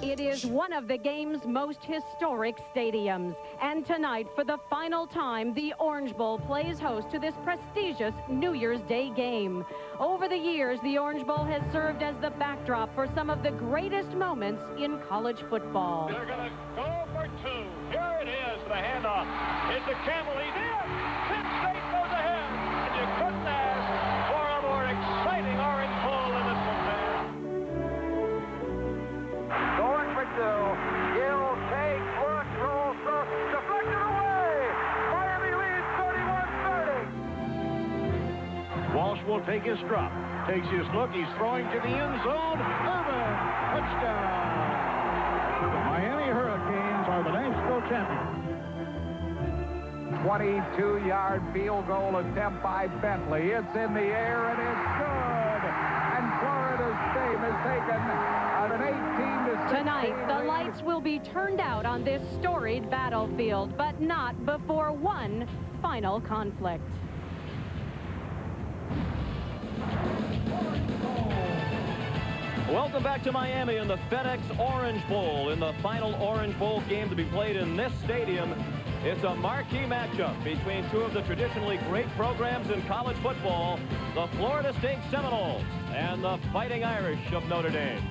It is one of the game's most historic stadiums. And tonight, for the final time, the Orange Bowl plays host to this prestigious New Year's Day game. Over the years, the Orange Bowl has served as the backdrop for some of the greatest moments in college football. They're going to go for two. Here it is, the handoff. Into Campbell. He's in. Penn State goes ahead. And you couldn't ask for a more exciting Orange Bowl in this one, man. Going for two. Gill takes, looks, rolls, throws, deflected away. Miami leads 31-30. Walsh will take his drop. Takes his look. He's throwing to the end zone. Urban. Touchdown. The Miami Hurricanes are the national champions. 22-yard field goal attempt by Bentley. It's in the air and it's good. And Florida's State has taken an 18-16. Tonight, the lights will be turned out on this storied battlefield, but not before one final conflict. Welcome back to Miami in the FedEx Orange Bowl. In the final Orange Bowl game to be played in this stadium, it's a marquee matchup between two of the traditionally great programs in college football, the Florida State Seminoles and the Fighting Irish of Notre Dame.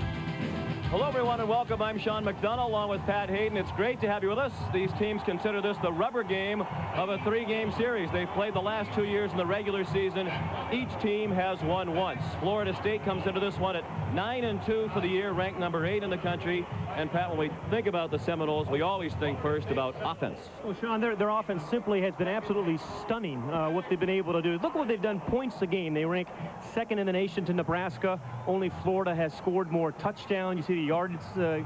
Hello, everyone, and welcome. I'm Sean McDonough, along with Pat Hayden. It's great to have you with us. These teams consider this the rubber game of a three-game series. They've played the last 2 years in the regular season. Each team has won once. Florida State comes into this one at 9-2 for the year, ranked number 8 in the country. And, Pat, when we think about the Seminoles, we always think first about offense. Well, Sean, their offense simply has been absolutely stunning, what they've been able to do. Look what they've done points a game. They rank second in the nation to Nebraska. Only Florida has scored more touchdowns. You see the yards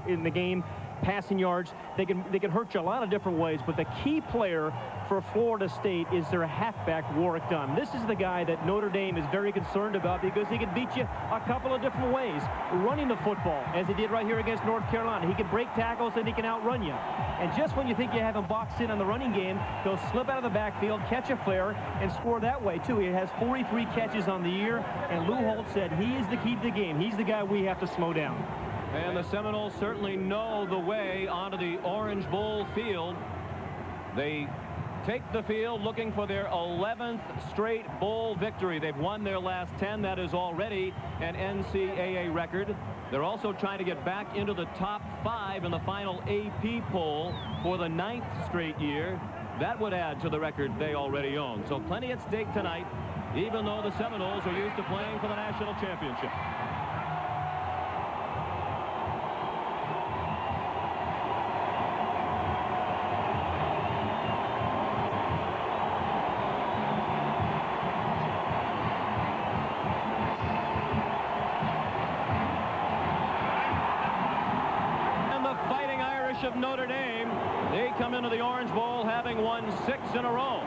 in the game, passing yards. They can hurt you a lot of different ways, but the key player for Florida State is their halfback, Warwick Dunn. This is the guy that Notre Dame is very concerned about because he can beat you a couple of different ways. Running the football, as he did right here against North Carolina. He can break tackles and he can outrun you. And just when you think you have him boxed in on the running game, he'll slip out of the backfield, catch a flare, and score that way, too. He has 43 catches on the year, and Lou Holtz said he is the key to the game. He's the guy we have to slow down. And the Seminoles certainly know the way onto the Orange Bowl field. They take the field looking for their 11th straight bowl victory. They've won their last 10. That is already an NCAA record. They're also trying to get back into the top 5 in the final AP poll for the 9th straight year. That would add to the record they already own. So plenty at stake tonight, even though the Seminoles are used to playing for the national championship. Of Notre Dame, they come into the Orange Bowl having won 6 in a row.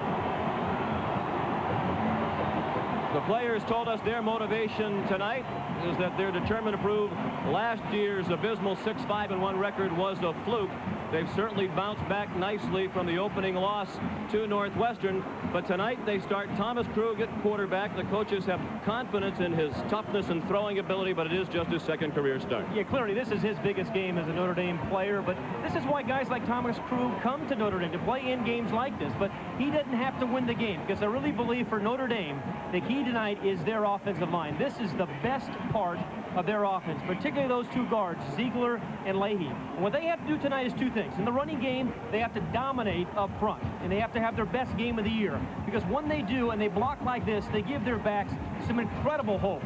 The players told us their motivation tonight is that they're determined to prove last year's abysmal 6-5-1 record was a fluke. They've certainly bounced back nicely from the opening loss to Northwestern, but tonight they start Thomas Krug at quarterback. The coaches have confidence in his toughness and throwing ability, but it is just his second career start. Yeah, clearly this is his biggest game as a Notre Dame player, but this is why guys like Thomas Krug come to Notre Dame to play in games like this. But he doesn't have to win the game, because I really believe for Notre Dame, the key tonight is their offensive line. This is the best part of their offense, particularly those two guards, Ziegler and Leahy. And what they have to do tonight is two things. In the running game, they have to dominate up front, and they have to have their best game of the year, because when they do and they block like this, they give their backs some incredible holes,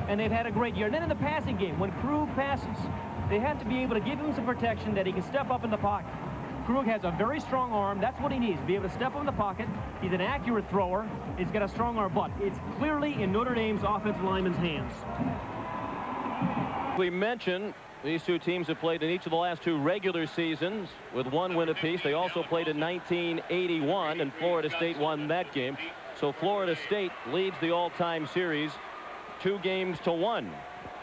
and they've had a great year. And then in the passing game, when Krug passes, they have to be able to give him some protection that he can step up in the pocket. Krug has a very strong arm. That's what he needs, to be able to step up in the pocket. He's an accurate thrower. He's got a strong arm, but it's clearly in Notre Dame's offensive lineman's hands. We mentioned these two teams have played in each of the last 2 regular seasons with 1 win apiece. They also played in 1981, and Florida State won that game. So Florida State leads the all-time series 2-1.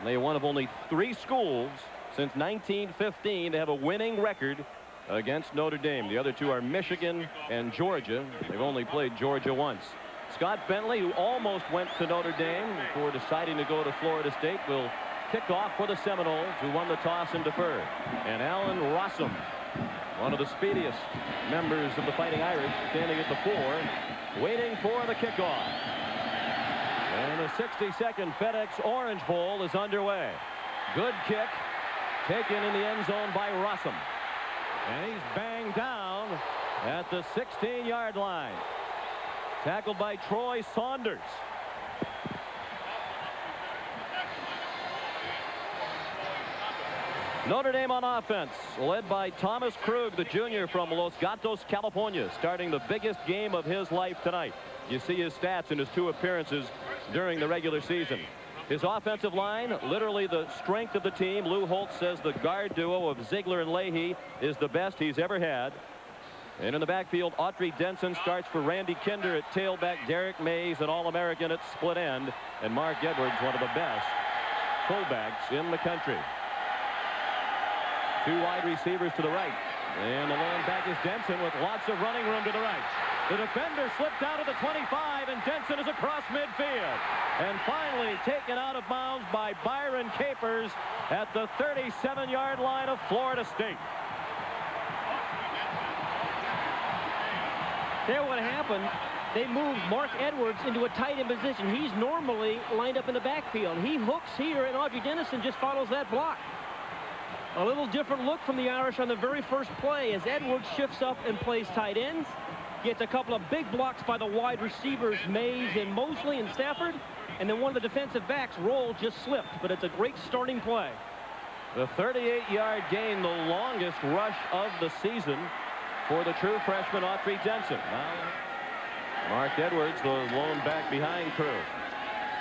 They are one of only 3 schools since 1915 to have a winning record against Notre Dame. The other 2 are Michigan and Georgia. They've only played Georgia once. Scott Bentley, who almost went to Notre Dame before deciding to go to Florida State, will kickoff for the Seminoles, who won the toss and deferred. And Alan Rossum, one of the speediest members of the Fighting Irish, standing at the 4, waiting for the kickoff. And the 62nd FedEx Orange Bowl is underway. Good kick, taken in the end zone by Rossum. And he's banged down at the 16-yard line. Tackled by Troy Saunders. Notre Dame on offense, led by Thomas Krug, the junior from Los Gatos, California, starting the biggest game of his life tonight. You see his stats in his 2 appearances during the regular season. His offensive line, literally the strength of the team. Lou Holtz says the guard duo of Ziegler and Leahy is the best he's ever had. And in the backfield, Autry Denson starts for Randy Kinder at tailback, Derek Mays, an All-American at split end, and Mark Edwards, one of the best fullbacks in the country. 2 wide receivers to the right. And the lone back is Denson with lots of running room to the right. The defender slipped out of the 25, and Denson is across midfield. And finally taken out of bounds by Byron Capers at the 37-yard line of Florida State. There what happened, they moved Mark Edwards into a tight end position. He's normally lined up in the backfield. He hooks here, and Autry Denison just follows that block. A little different look from the Irish on the very first play as Edwards shifts up and plays tight ends. Gets a couple of big blocks by the wide receivers, Mays and Mosley and Stafford. And then one of the defensive backs, Roll, just slipped. But it's a great starting play. The 38-yard gain, the longest rush of the season for the true freshman Autry Denson. Now, Mark Edwards, the lone back behind Crew.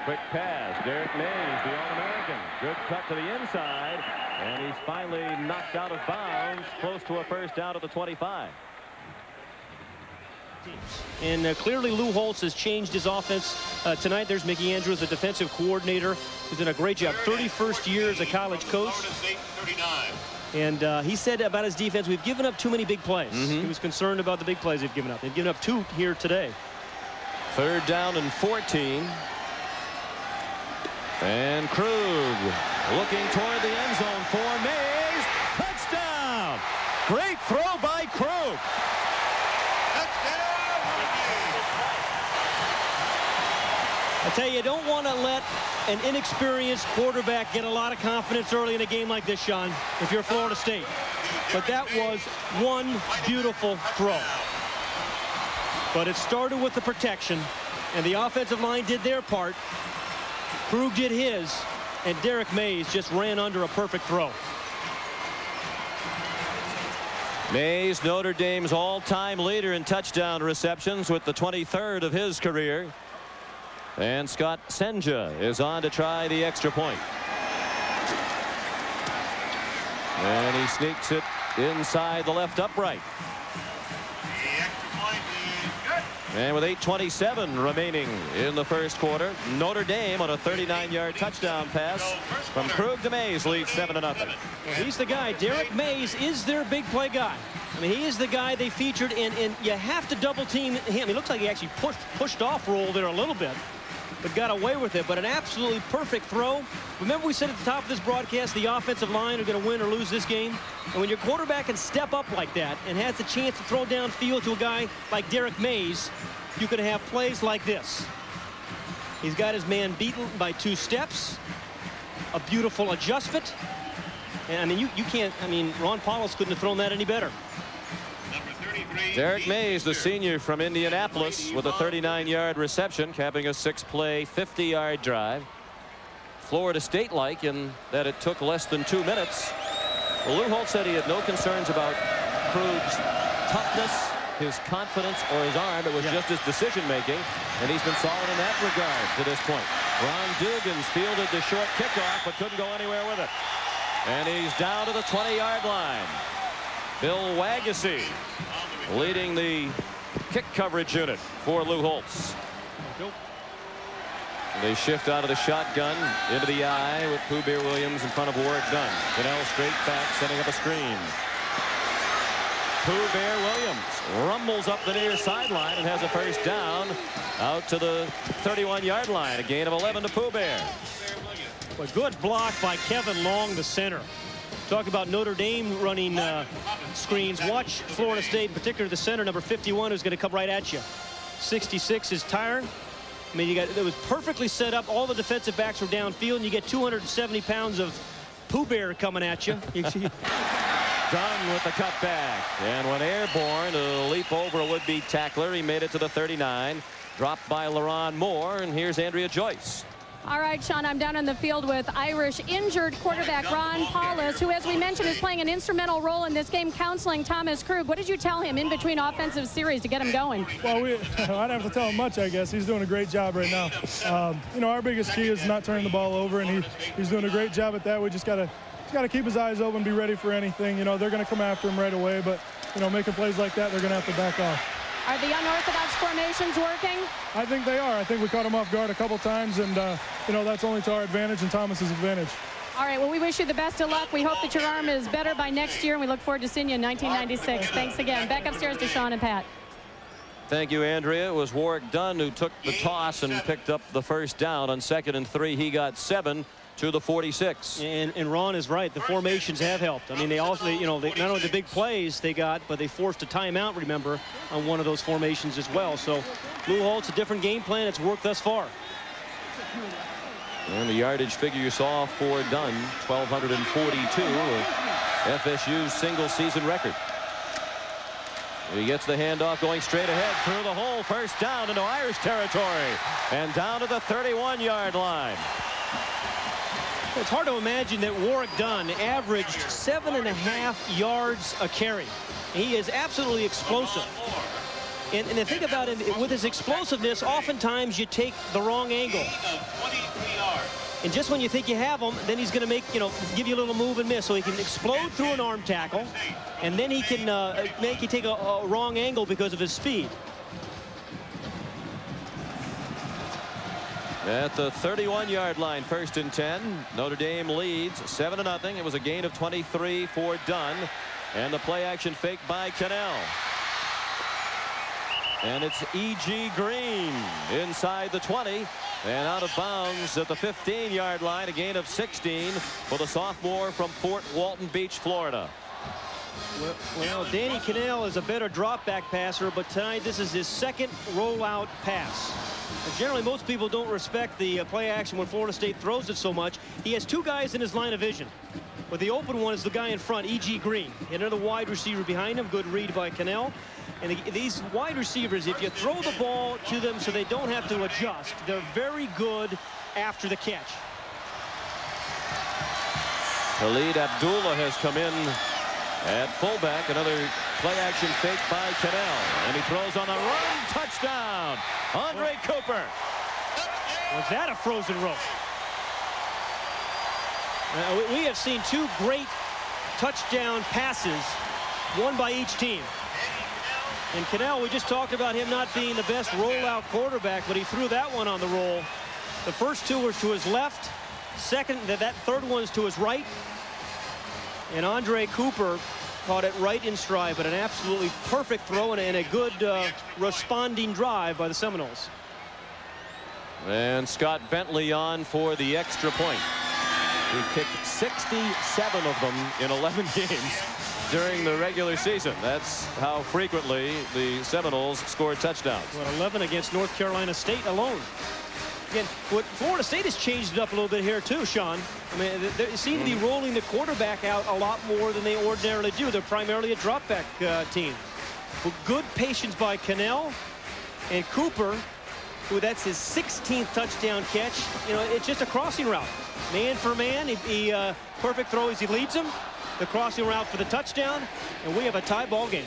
Quick pass. Derek Mays, the All-American. Good cut to the inside. And he's finally knocked out of bounds, close to a first down at the 25. And clearly Lou Holtz has changed his offense. Tonight there's Mickey Andrews, the defensive coordinator, who's done a great job. 31st year as a college coach. And he said about his defense, we've given up too many big plays. He was concerned about the big plays they've given up. They've given up 2 here today. 3rd down and 14. And Krug looking toward the end zone for Mays. Touchdown! Great throw by Krug. I tell you, you don't want to let an inexperienced quarterback get a lot of confidence early in a game like this, Sean, if you're Florida State. But that was one beautiful throw. But it started with the protection, and the offensive line did their part. Krug did his, and Derek Mays just ran under a perfect throw. Mays, Notre Dame's all-time leader in touchdown receptions with the 23rd of his career. And Scott Senja is on to try the extra point. And he sneaks it inside the left upright. And with 8:27 remaining in the first quarter, Notre Dame on a 39-yard touchdown pass from Krug to Mays leads 7-0. Well, he's the guy. Derek Mays is their big play guy. I mean, he is the guy they featured, and you have to double team him. It looks like he actually pushed off Roll there a little bit, but got away with it. But an absolutely perfect throw. Remember we said at the top of this broadcast the offensive line are going to win or lose this game? And when your quarterback can step up like that and has the chance to throw downfield to a guy like Derek Mays, you can have plays like this. He's got his man beaten by 2 steps. A beautiful adjustment. And I mean, you can't, I mean, Ron Powlus couldn't have thrown that any better. Derek Mays, the senior from Indianapolis, with a 39-yard reception, capping a 6-play, 50-yard drive. Florida State-like in that it took less than 2 minutes. Well, Lou Holtz said he had no concerns about Krug's toughness, his confidence, or his arm. It was just his decision-making, and he's been solid in that regard to this point. Ron Dugans fielded the short kickoff, but couldn't go anywhere with it. And he's down to the 20-yard line. Bill Wagacy leading the kick coverage unit for Lou Holtz. They shift out of the shotgun into the eye with Pooh Bear Williams in front of Warwick Dunn. Kanell straight back, setting up a screen. Pooh Bear Williams rumbles up the near sideline and has a first down out to the 31-yard line. A gain of 11 to Pooh Bear. A good block by Kevin Long, the center. Talk about Notre Dame running screens. Watch Florida State, in particular the center, number 51, who's going to come right at you. 66 is Tyron. I mean, it was perfectly set up. All the defensive backs were downfield, and you get 270 pounds of Pooh Bear coming at you. Dunn with the cutback. And when airborne, a leap over a would-be tackler. He made it to the 39. Dropped by LaRon Moore, and here's Andrea Joyce. All right, Sean, I'm down on the field with Irish injured quarterback Ron Powlus, who, as we mentioned, is playing an instrumental role in this game, counseling Thomas Krug. What did you tell him in between offensive series to get him going? Well, I don't have to tell him much, I guess. He's doing a great job right now. You know, our biggest key is not turning the ball over, and he's doing a great job at that. We just got to keep his eyes open, be ready for anything. You know, they're going to come after him right away, but, you know, making plays like that, they're going to have to back off. Are the unorthodox formations working? I think they are. I think we caught him off guard a couple times, and, you know, that's only to our advantage and Thomas's advantage. All right, well, we wish you the best of luck. We hope that your arm is better by next year, and we look forward to seeing you in 1996. Thanks again. Back upstairs to Sean and Pat. Thank you, Andrea. It was Warwick Dunn who took the toss and picked up the first down. On 2nd and 3, he got 7 to the 46. And Ron is right. The formations have helped. I mean, they also, you know, not only the big plays they got, but they forced a timeout, remember, on one of those formations as well. So Lou Holtz, a different game plan. It's worked thus far. And the yardage figure you saw for Dunn, 1,242, FSU's single season record. He gets the handoff going straight ahead through the hole. First down into Irish territory and down to the 31-yard line. It's hard to imagine that Warwick Dunn averaged 7.5 yards a carry. He is absolutely explosive. And the thing about him, with his explosiveness, oftentimes you take the wrong angle. And just when you think you have him, then he's going to make, you know, give you a little move and miss. So he can explode through an arm tackle, and then he can make you take a wrong angle because of his speed. At the 31-yard line, 1st and 10. Notre Dame leads 7-0. It was a gain of 23 for Dunn. And the play action fake by Kanell. And it's E.G. Green inside the 20 and out of bounds at the 15-yard line. A gain of 16 for the sophomore from Fort Walton Beach, Florida. Well, Danny Kanell is a better drop back passer, but tonight this is his second rollout pass. And generally, most people don't respect the play action when Florida State throws it so much. He has two guys in his line of vision. But the open one is the guy in front, E.G. Green. And another wide receiver behind him. Good read by Kanell. And these wide receivers, if you throw the ball to them so they don't have to adjust, they're very good after the catch. Khalid Abdullah has come in at fullback. Another play action fake by Kanell. And he throws on the run. Touchdown. Andre Cooper. Was that a frozen rope? We have seen two great touchdown passes, one by each team. And Kanell, we just talked about him not being the best rollout quarterback, but he threw that one on the roll. The first two were to his left. Second, that third one's to his right. And Andre Cooper caught it right in stride, but an absolutely perfect throw and a good responding drive by the Seminoles. And Scott Bentley on for the extra point. He kicked 67 of them in 11 games during the regular season. That's how frequently the Seminoles scored touchdowns. What, 11 against North Carolina State alone. Again, what Florida State has changed it up a little bit here too, Sean. I mean, they seem to be rolling the quarterback out a lot more than they ordinarily do. They're primarily a drop back team. With good patience by Kanell and Cooper, who that's his 16th touchdown catch. You know, it's just a crossing route. Man for man, he perfect throw as he leads him. The crossing route for the touchdown, and we have a tie ball game.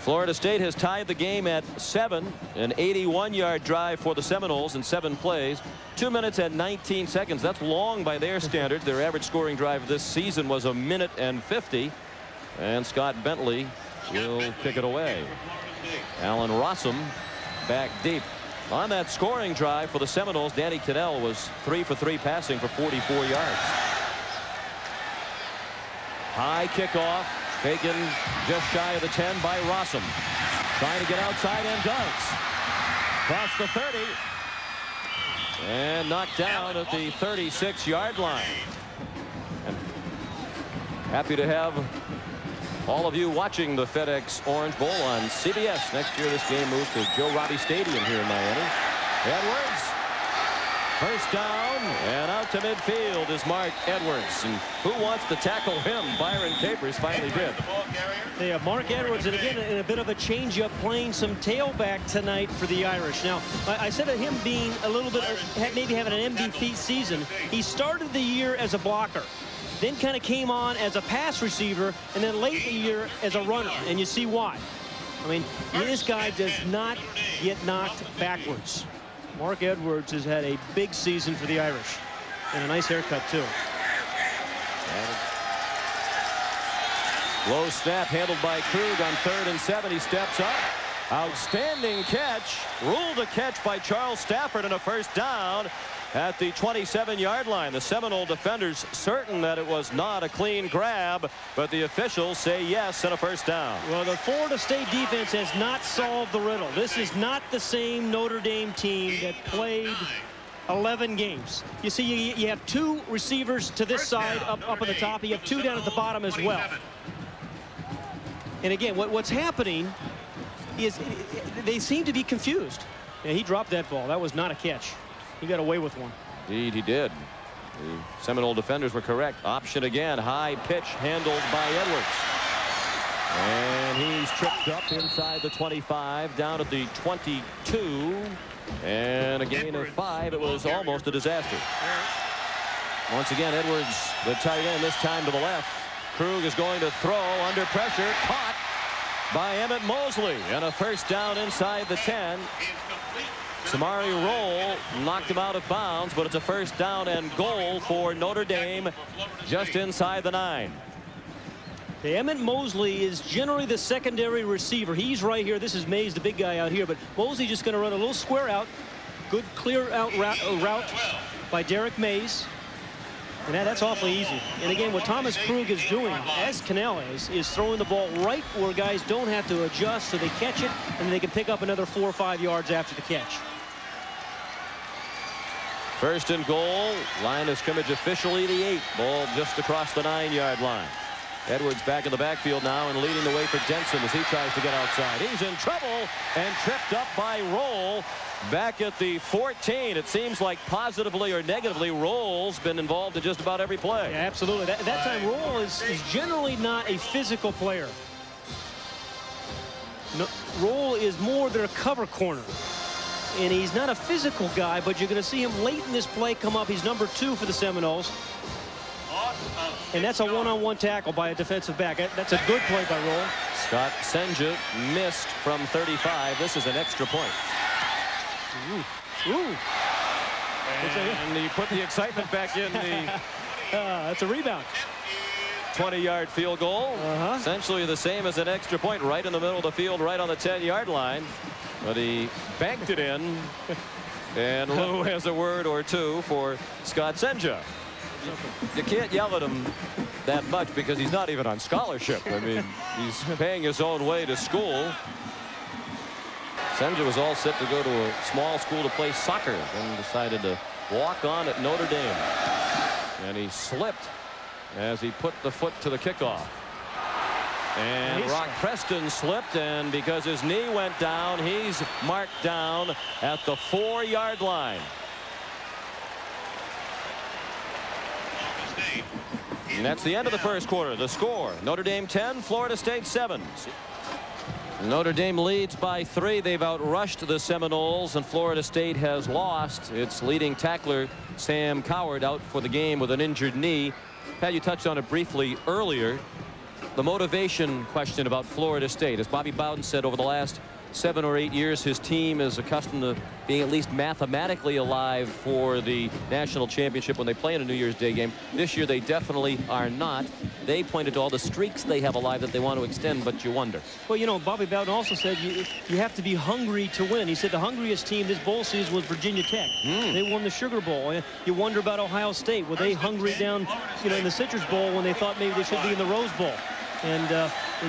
Florida State has tied the game at 7. An 81-yard drive for the Seminoles in 7 plays. 2 minutes and 19 seconds. That's long by their standards. Their average scoring drive this season was 1 minute and 50. And Scott Bentley will kick it away. Alan Rossum back deep. On that scoring drive for the Seminoles, Danny Kanell was 3 for 3 passing for 44 yards. High kickoff. Taken just shy of the 10 by Rossum. Trying to get outside and does. Across the 30. And knocked down at the 36-yard line. And happy to have all of you watching the FedEx Orange Bowl on CBS. Next year, this game moves to Joe Robbie Stadium here in Miami. Edwards, first down, and out to midfield is Mark Edwards. And who wants to tackle him? Byron Capers finally did. They have Mark Edwards, and again, in a bit of a change-up, playing some tailback tonight for the Irish. Now, I said of him being a little bit, maybe having an MVP season. He started the year as a blocker, then kind of came on as a pass receiver, and then late in the year as a runner, and you see why. I mean, this guy does not get knocked backwards. Mark Edwards has had a big season for the Irish, and a nice haircut, too. Low snap handled by Krug on 3rd and 7. He steps up. Outstanding catch. Ruled a catch by Charles Stafford, and a first down at the 27-yard line. The Seminole defenders certain that it was not a clean grab, but the officials say yes, and a first down. Well, the Florida State defense has not solved the riddle. This is not the same Notre Dame team that played 11 games. You see, you have 2 receivers to this side up at the top. You have 2 down at the bottom as well. And again, what's happening is they seem to be confused. Yeah, he dropped that ball. That was not a catch. He got away with one. Indeed, he did. The Seminole defenders were correct. Option again. High pitch handled by Edwards. And he's tripped up inside the 25, down at the 22. And a gain of 5. It was almost a disaster. Once again, Edwards, the tight end, this time to the left. Krug is going to throw under pressure. Caught by Emmett Mosley. And a first down inside the 10. Samari Roll knocked him out of bounds, but it's a first down and goal for Notre Dame just inside the 9. Emmett Mosley is generally the secondary receiver. He's right here. This is Mays, the big guy out here, but Mosley just going to run a little square out. Good clear out route by Derek Mays. And that's awfully easy. And again, what Thomas Krug is doing, as Kanell is throwing the ball right where guys don't have to adjust, so they catch it, and they can pick up another 4 or 5 yards after the catch. First and goal. Line of scrimmage officially the 8. Ball just across the 9-yard line. Edwards back in the backfield now and leading the way for Denson as he tries to get outside. He's in trouble and tripped up by Roll back at the 14. It seems like positively or negatively Roll's been involved in just about every play. Yeah, absolutely. That time Roll is generally not a physical player. No, Roll is more their cover corner. And he's not a physical guy, but you're going to see him late in this play come up. He's number 2 for the Seminoles. And that's a one-on-one tackle by a defensive back. That's a good play by Roll. Scott Senja missed from 35. This is an extra point. Ooh. And he put the excitement back in the... That's a rebound. 20-yard field goal. Essentially the same as an extra point right in the middle of the field, right on the 10-yard line. But he banked it in. And Lou has a word or two for Scott Senja. You can't yell at him that much because he's not even on scholarship. I mean, he's paying his own way to school. Senja was all set to go to a small school to play soccer, then decided to walk on at Notre Dame. And he slipped as he put the foot to the kickoff. And Rock Preston slipped, and because his knee went down, he's marked down at the 4-yard line. And that's the end of the first quarter. The score, Notre Dame 10, Florida State 7. Notre Dame leads by 3. They've outrushed the Seminoles, and Florida State has lost its leading tackler, Sam Coward, out for the game with an injured knee. Pat, you touched on it briefly earlier. The motivation question about Florida State. As Bobby Bowden said, over the last 7 or 8 years, his team is accustomed to being at least mathematically alive for the national championship when they play in a New Year's Day game. This year, they definitely are not. They pointed to all the streaks they have alive that they want to extend, but you wonder. Well, you know, Bobby Bowden also said you have to be hungry to win. He said the hungriest team this bowl season was Virginia Tech. They won the Sugar Bowl. And you wonder about Ohio State. Were they hungry down, you know, in the Citrus Bowl when they thought maybe they should be in the Rose Bowl? And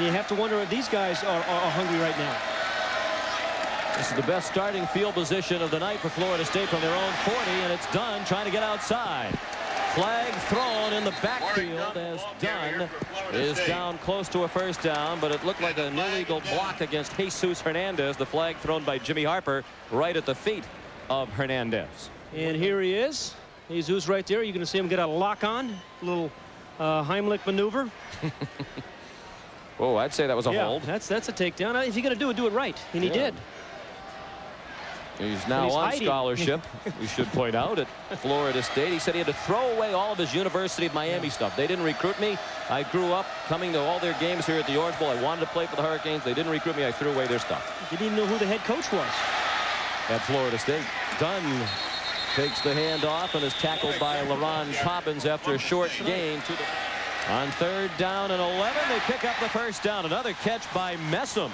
you have to wonder if these guys are hungry right now. This is the best starting field position of the night for Florida State from their own 40, and it's Dunn trying to get outside. Flag thrown in the backfield as Dunn is down close to a first down, but it looked like an illegal block against Jesus Hernandez. The flag thrown by Jimmy Harper right at the feet of Hernandez. And here he is. Jesus right there. You're going to see him get a lock on. A little Heimlich maneuver. Oh, I'd say that was a hold. That's a takedown. If you're going to do it right. And he did. He's now on scholarship, we should point out, at Florida State. He said he had to throw away all of his University of Miami stuff. They didn't recruit me. I grew up coming to all their games here at the Orange Bowl. I wanted to play for the Hurricanes. They didn't recruit me. I threw away their stuff. You didn't even know who the head coach was. At Florida State. Dunn takes the hand off and is tackled by LaRon Cobbins after a short gain. On 3rd down and 11, they pick up the first down. Another catch by Messam.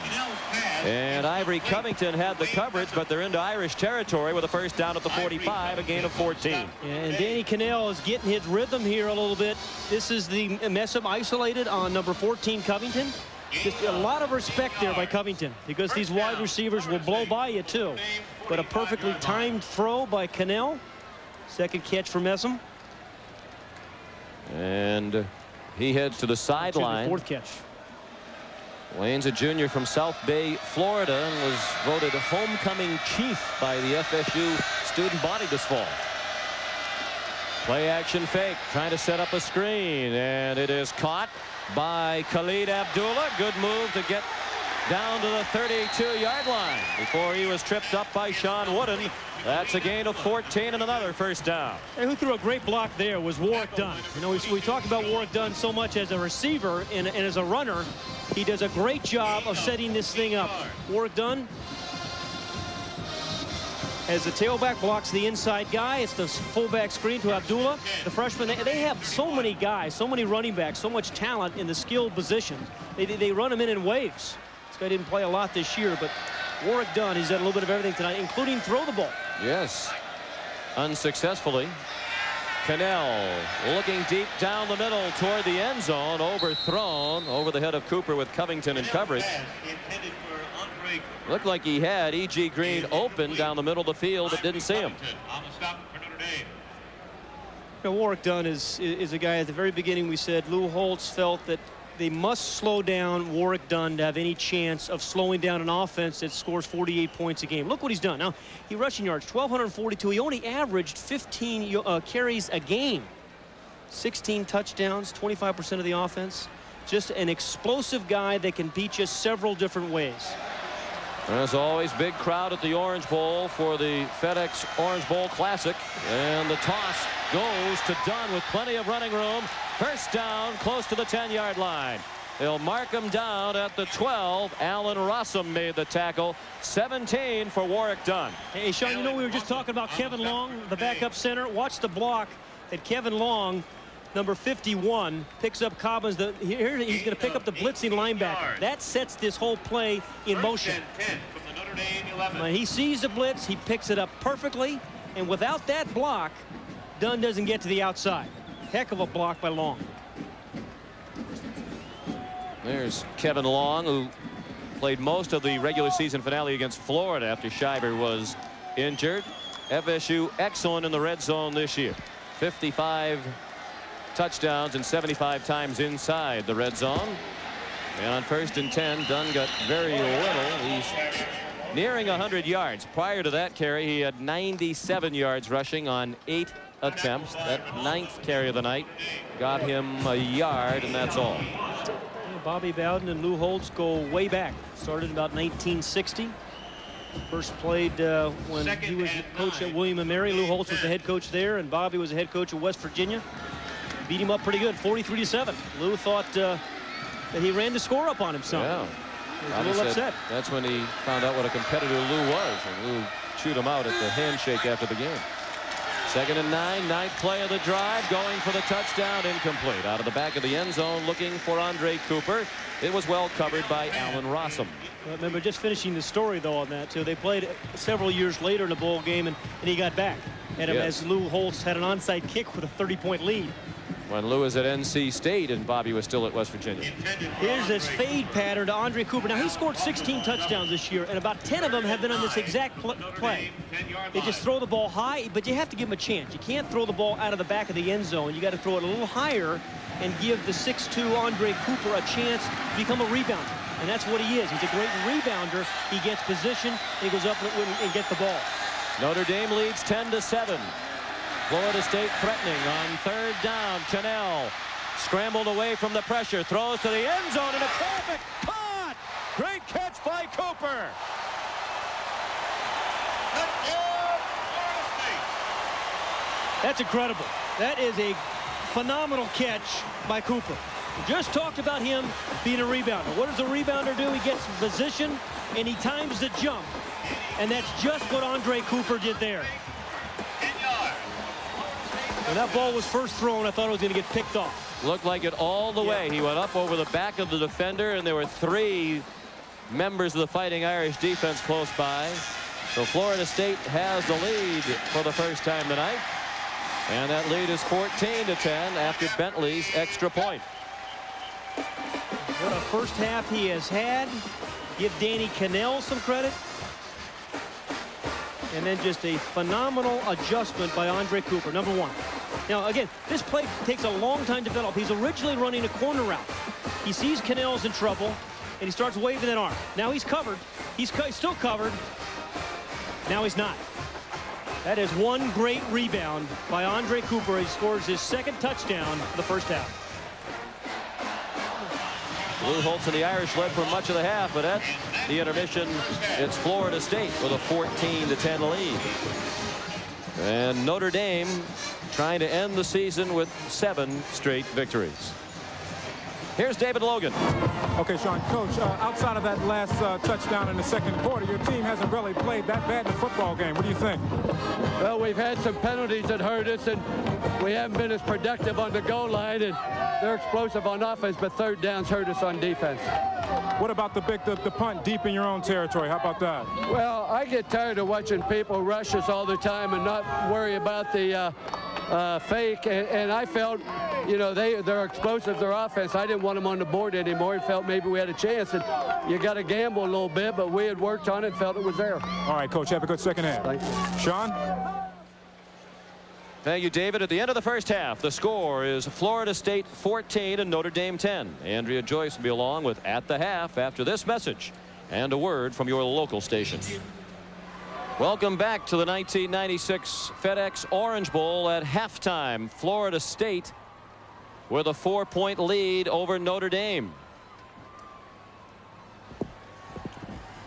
And Ivory Covington had the coverage, but they're into Irish territory with a first down at the 45, a gain of 14. And Danny Kanell is getting his rhythm here a little bit. This is the Messam isolated on number 14, Covington. Just a lot of respect there by Covington, because these wide receivers will blow by you too. But a perfectly timed throw by Kanell. Second catch for Messam. And he heads to the sideline. Fourth catch. Lane's a junior from South Bay, Florida, and was voted homecoming chief by the FSU student body this fall. Play action fake, trying to set up a screen, and it is caught by Khalid Abdullah. Good move to get down to the 32-yard line before he was tripped up by Sean Wooden. That's a gain of 14 and another first down. And who threw a great block there was Warrick Dunn. You know, we talk about Warrick Dunn so much as a receiver and as a runner. He does a great job of setting this thing up. Warrick Dunn, as the tailback blocks the inside guy, it's the fullback screen to Abdullah. The freshman, they have so many guys, so many running backs, so much talent in the skilled positions. They run them in waves. This guy didn't play a lot this year, but Warrick Dunn, he's done a little bit of everything tonight, including throw the ball. Yes, unsuccessfully. Kanell looking deep down the middle toward the end zone, overthrown over the head of Cooper with Covington in coverage. Looked like he had E.G. Green open down the middle of the field, but didn't see him. You know, Warrick Dunn is a guy at the very beginning. We said Lou Holtz felt that they must slow down Warrick Dunn to have any chance of slowing down an offense that scores 48 points a game. Look what he's done. Now, he rushing yards, 1,242. He only averaged 15 carries a game. 16 touchdowns, 25% of the offense. Just an explosive guy that can beat you several different ways. As always, big crowd at the Orange Bowl for the FedEx Orange Bowl Classic. And the toss goes to Dunn with plenty of running room. First down, close to the 10-yard line. They'll mark him down at the 12. Alan Rossum made the tackle. 17 for Warrick Dunn. Hey, Sean, you know we were just talking about Kevin Long, the backup center. Watch the block that Kevin Long, number 51, picks up Cobbins. Here he's going to pick up the blitzing linebacker. That sets this whole play in motion. When he sees the blitz, he picks it up perfectly. And without that block, Dunn doesn't get to the outside. Heck of a block by Long. There's Kevin Long, who played most of the regular season finale against Florida after Shiver was injured. FSU excellent in the red zone this year. 55 touchdowns and 75 times inside the red zone. And on 1st and 10, Dunn got very little. He's nearing 100 yards. Prior to that carry, he had 97 yards rushing on 8 attempts. That 9th carry of the night got him a yard, and that's all. Bobby Bowden and Lou Holtz go way back. Started in about 1960. First played when he was coach at William & Mary. Lou Holtz was the head coach there, and Bobby was the head coach at West Virginia. Beat him up pretty good, 43-7. Lou thought that he ran the score up on himself. Yeah. He was a little upset. That's when he found out what a competitor Lou was, and Lou chewed him out at the handshake after the game. 2nd and 9, 9th play of the drive, going for the touchdown, incomplete. Out of the back of the end zone, looking for Andre Cooper. It was well covered by Alan Rossum. I remember just finishing the story, though, on that, too. They played several years later in a bowl game, and he got back at him as Lou Holtz had an onside kick with a 30-point lead. when Lou was at NC State and Bobby was still at West Virginia. Here's this fade pattern to Andre Cooper. Now, he scored 16 touchdowns this year, and about 10 of them have been on this exact play. They just throw the ball high, but you have to give him a chance. You can't throw the ball out of the back of the end zone. You got to throw it a little higher and give the 6'2" Andre Cooper a chance to become a rebounder. And that's what he is. He's a great rebounder. He gets position, and he goes up and gets the ball. Notre Dame leads 10-7. Florida State threatening on third down. Kanell scrambled away from the pressure, throws to the end zone, and a traffic caught. Great catch by Cooper. That's incredible. That is a phenomenal catch by Cooper. We just talked about him being a rebounder. What does a rebounder do? He gets position and he times the jump. And that's just what Andre Cooper did there. When that ball was first thrown, I thought it was going to get picked off. Looked like it all the way. He went up over the back of the defender, and there were 3 members of the Fighting Irish defense close by. So Florida State has the lead for the first time tonight. And that lead is 14-10 after Bentley's extra point. What a first half he has had. Give Danny Kanell some credit. And then just a phenomenal adjustment by Andre Cooper, number 1. Now, again, this play takes a long time to develop. He's originally running a corner route. He sees Kanell's in trouble, and he starts waving that arm. Now he's covered. He's still covered. Now he's not. That is one great rebound by Andre Cooper. He scores his 2nd touchdown for the first half. Lou Holtz and the Irish led for much of the half, but at the intermission, it's Florida State with a 14-10 lead. And Notre Dame trying to end the season with 7 straight victories. Here's David Logan. Okay, Sean, Coach, outside of that last touchdown in the second quarter, your team hasn't really played that bad in the football game. What do you think? Well, we've had some penalties that hurt us, and we haven't been as productive on the goal line, and they're explosive on offense, but third downs hurt us on defense. What about the punt deep in your own territory? How about that? Well, I get tired of watching people rush us all the time and not worry about the fake, and I felt, you know, they're explosive, their offense. I didn't want them on the board anymore and felt maybe we had a chance. And you got to gamble a little bit, but we had worked on it and felt it was there. All right, Coach, have a good second half. Thank you. Sean? Thank you, David. At the end of the first half, the score is Florida State 14 and Notre Dame 10. Andrea Joyce will be along with At the Half after this message and a word from your local station. Welcome back to the 1996 FedEx Orange Bowl. At halftime, Florida State with a 4-point lead over Notre Dame.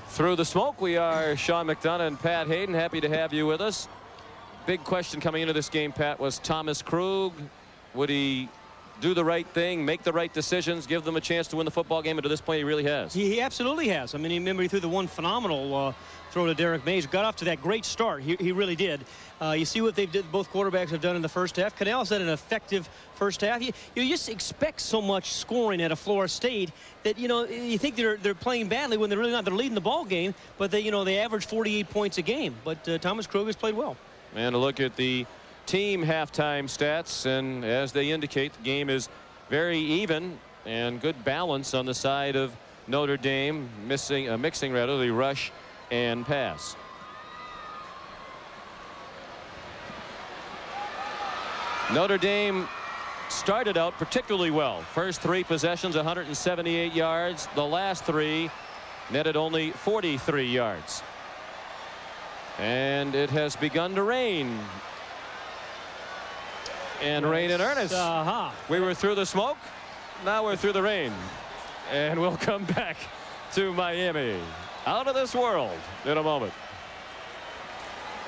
Through the smoke, we are Sean McDonough and Pat Hayden. Happy to have you with us. Big question coming into this game, Pat, was Thomas Krug. Would he do the right thing, make the right decisions, give them a chance to win the football game? And to this point, he really has. He absolutely has. I mean, remember he threw the one phenomenal throw to Derek Mays. Got off to that great start. He really did. You see what they've did. Both quarterbacks have done in the first half. Kanell's had an effective first half. You just expect so much scoring at a Florida State that, you know, you think they're playing badly when they're really not. They're leading the ball game, but they average 48 points a game. But Thomas Krug has played well. And a look at the team halftime stats, and as they indicate, the game is very even and good balance on the side of Notre Dame, mixing the rush and pass. Notre Dame started out particularly well. First 3 possessions, 178 yards. The last 3 netted only 43 yards. And it has begun to rain. And rain in earnest. We were through the smoke. Now we're through the rain. And we'll come back to Miami. Out of this world in a moment.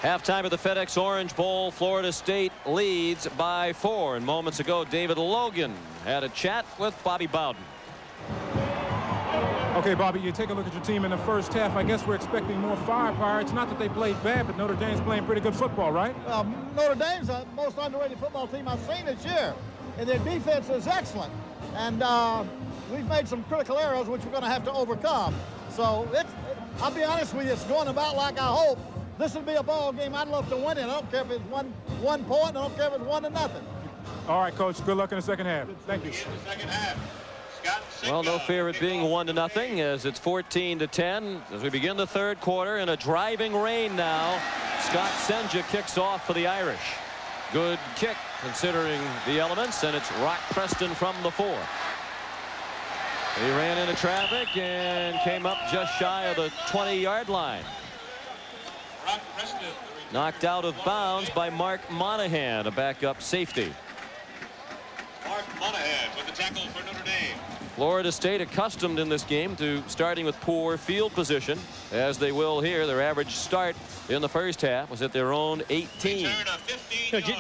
Halftime of the FedEx Orange Bowl. Florida State leads by 4. And moments ago, David Logan had a chat with Bobby Bowden. Okay, Bobby, you take a look at your team in the first half. I guess we're expecting more firepower. It's not that they played bad, but Notre Dame's playing pretty good football, right? Notre Dame's the most underrated football team I've seen this year. And their defense is excellent. And we've made some critical errors, which we're going to have to overcome. So I'll be honest with you, it's going about like I hope. This would be a ball game I'd love to win it. I don't care if it's one point. I don't care if it's 1-0. All right, Coach. Good luck in the second half. Thank you. Well, no fear of it being 1-0 as it's 14-10 as we begin the third quarter in a driving rain now. Scott Senja kicks off for the Irish. Good kick considering the elements, and it's Rock Preston from the 4. He ran into traffic and came up just shy of the 20-yard line. Knocked out of bounds by Mark Monahan, a backup safety. Mark Monahan with the tackle for Notre Dame. Florida State accustomed in this game to starting with poor field position, as they will here. Their average start in the first half was at their own 18.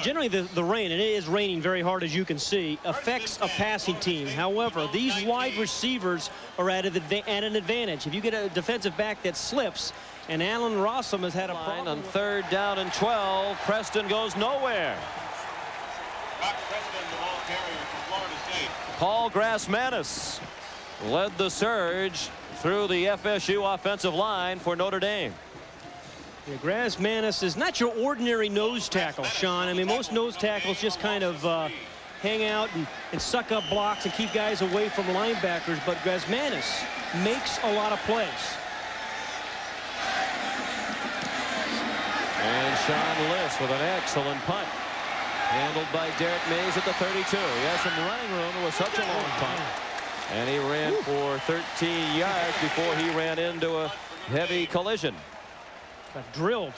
Generally, the rain, and it is raining very hard, as you can see, affects a passing team. However, these wide receivers are at an advantage. If you get a defensive back that slips, and Alan Rossum has had a problem on 3rd down and 12, Preston goes nowhere. Paul Grassmanis led the surge through the FSU offensive line for Notre Dame. Yeah, Grassmanis is not your ordinary nose tackle, Sean. I mean, most nose tackles just kind of hang out and suck up blocks and keep guys away from linebackers, but Grassmanis makes a lot of plays. And Sean Liss with an excellent punt. Handled by Derek Mays at the 32. He has some running room. It was such a long punt. And he ran for 13 yards before he ran into a heavy collision. Got drilled.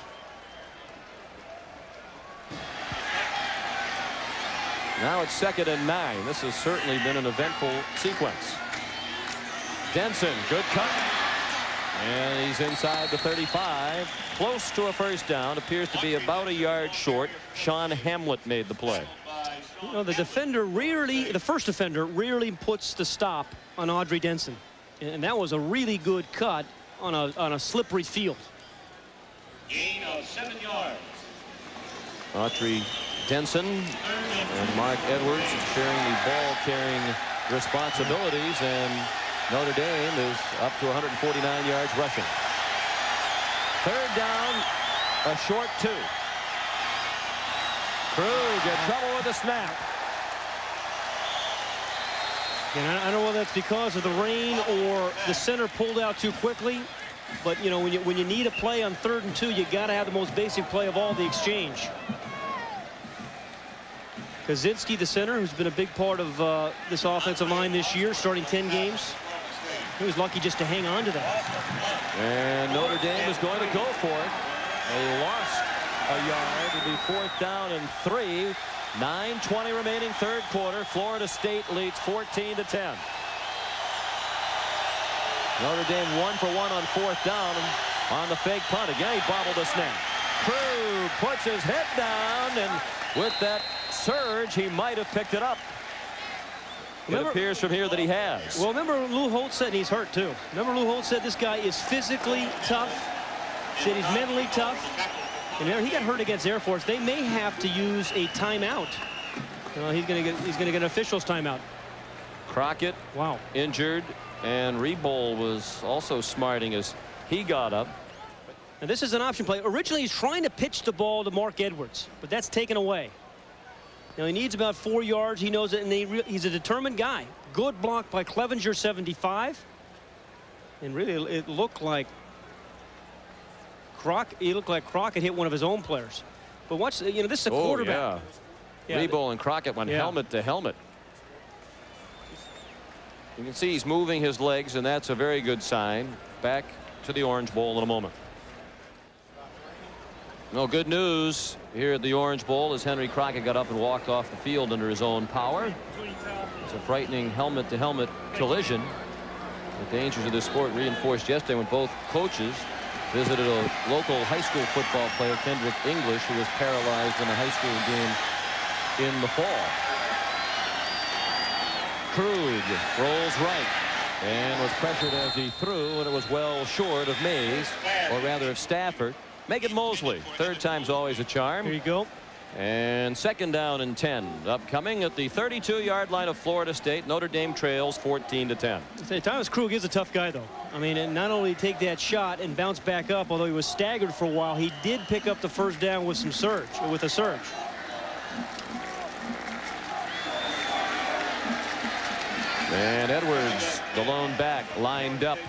Now it's 2nd and 9. This has certainly been an eventful sequence. Denson, good cut. And he's inside the 35. Close to a first down. Appears to be about a yard short. Sean Hamlet made the play. You know, the first defender rarely puts the stop on Audrey Denson. And that was a really good cut on a slippery field. Gain of 7 yards. Audrey Denson and Mark Edwards sharing the ball carrying responsibilities, and Notre Dame is up to 149 yards rushing. 3rd down, a short 2. Krug in trouble with the snap. And I don't know whether that's because of the rain or the center pulled out too quickly, but you know, when you need a play on 3rd and 2, you got to have the most basic play of all, the exchange. Kaczynski, the center, who's been a big part of this offensive line this year, starting 10 games. He was lucky just to hang on to that. And Notre Dame is going to go for it. They lost a yard. It'll be 4th down and 3. 9:20 remaining third quarter. Florida State leads 14-10. Notre Dame 1 for 1 on 4th down on the fake punt. Again, he bobbled the snap. Krug puts his head down, and with that surge, he might have picked it up. It appears from here that he has. Well, remember Lou Holtz said, and he's hurt too. Remember Lou Holtz said this guy is physically tough. Said he's mentally tough. And remember, he got hurt against Air Force. They may have to use a timeout. You know, he's going to get an official's timeout. Crockett, wow, injured, and Reboll was also smarting as he got up. And this is an option play. Originally, he's trying to pitch the ball to Mark Edwards, but that's taken away. Now, he needs about 4 yards. He knows it, and he's a determined guy. Good block by Clevenger, 75. And really, it looked like Crockett hit one of his own players. But watch, you know, this is a quarterback. Yeah. Reboll and Crockett went helmet to helmet. You can see he's moving his legs, and that's a very good sign. Back to the Orange Bowl in a moment. No good news here at the Orange Bowl as Henry Crockett got up and walked off the field under his own power. It's a frightening helmet-to-helmet collision. The dangers of this sport reinforced yesterday when both coaches visited a local high school football player, Kendrick English, who was paralyzed in a high school game in the fall. Krug rolls right and was pressured as he threw, and it was well short of Mays, or rather of Stafford. Megan Mosley, 3rd time's always a charm. Here you go. And 2nd down and 10 upcoming at the 32-yard line of Florida State. Notre Dame trails 14-10. Thomas Krug is a tough guy, though. I mean, and not only take that shot and bounce back up, although he was staggered for a while, he did pick up the 1st down with a surge. And Edwards, the lone back, lined up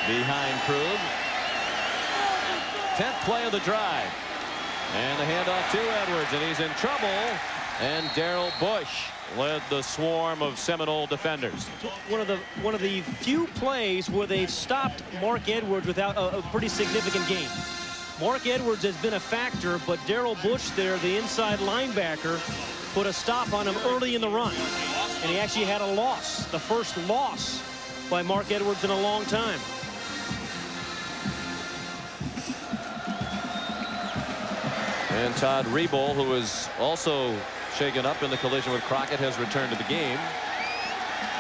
behind Krug. 10th play of the drive. And the handoff to Edwards, and he's in trouble. And Darrell Bush led the swarm of Seminole defenders. One of the few plays where they've stopped Mark Edwards without a pretty significant gain. Mark Edwards has been a factor, but Darrell Bush there, the inside linebacker, put a stop on him early in the run. And he actually had a loss, the first loss by Mark Edwards in a long time. And Todd Reboll, who was also shaken up in the collision with Crockett, has returned to the game.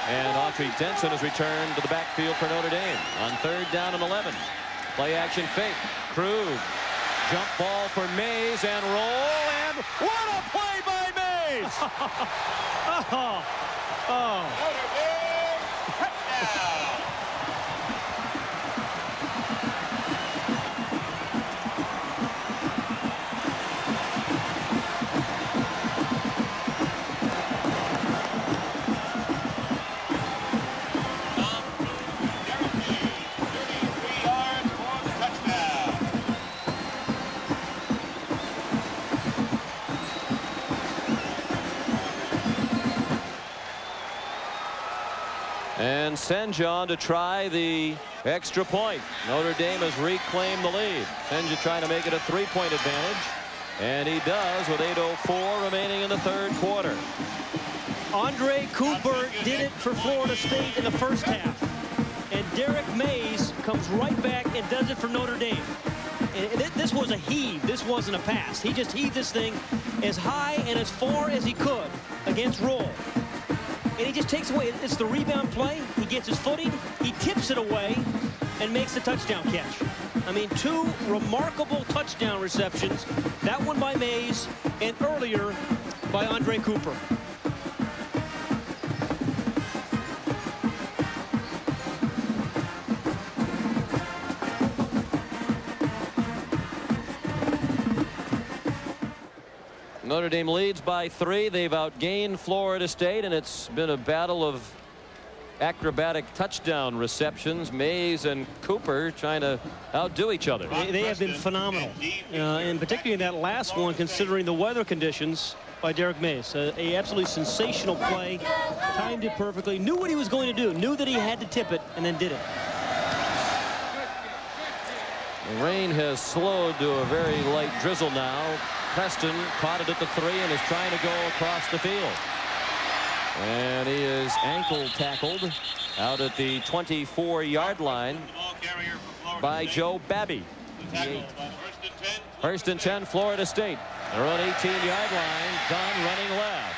And Autry Denson has returned to the backfield for Notre Dame on 3rd down and 11. Play action fake. Krug. Jump ball for Mays and roll. And what a play by Mays! Notre Dame touchdown. And Senja to try the extra point. Notre Dame has reclaimed the lead. Senja trying to make it a 3-point advantage. And he does with 8:04 remaining in the 3rd quarter. Andre Cooper did it for Florida State in the first half. And Derek Mays comes right back and does it for Notre Dame. And this was a heave. This wasn't a pass. He just heaved this thing as high and as far as he could against roll. And he just takes away. It's the rebound play. He gets his footing. He tips it away and makes the touchdown catch. I mean, 2 remarkable touchdown receptions. That one by Mays and earlier by Andre Cooper. Notre Dame leads by 3. They've outgained Florida State, and it's been a battle of acrobatic touchdown receptions. Mays and Cooper trying to outdo each other. They have been phenomenal, and particularly in that last one, considering the weather conditions, by Derek Mays. A absolutely sensational play, timed it perfectly, knew what he was going to do, knew that he had to tip it, and then did it. The rain has slowed to a very light drizzle now. Preston caught it at the 3 and is trying to go across the field. And he is ankle tackled out at the 24-yard line by Joe Babby. 1st and 10, Florida State. Their own 18-yard line. Dunn running left.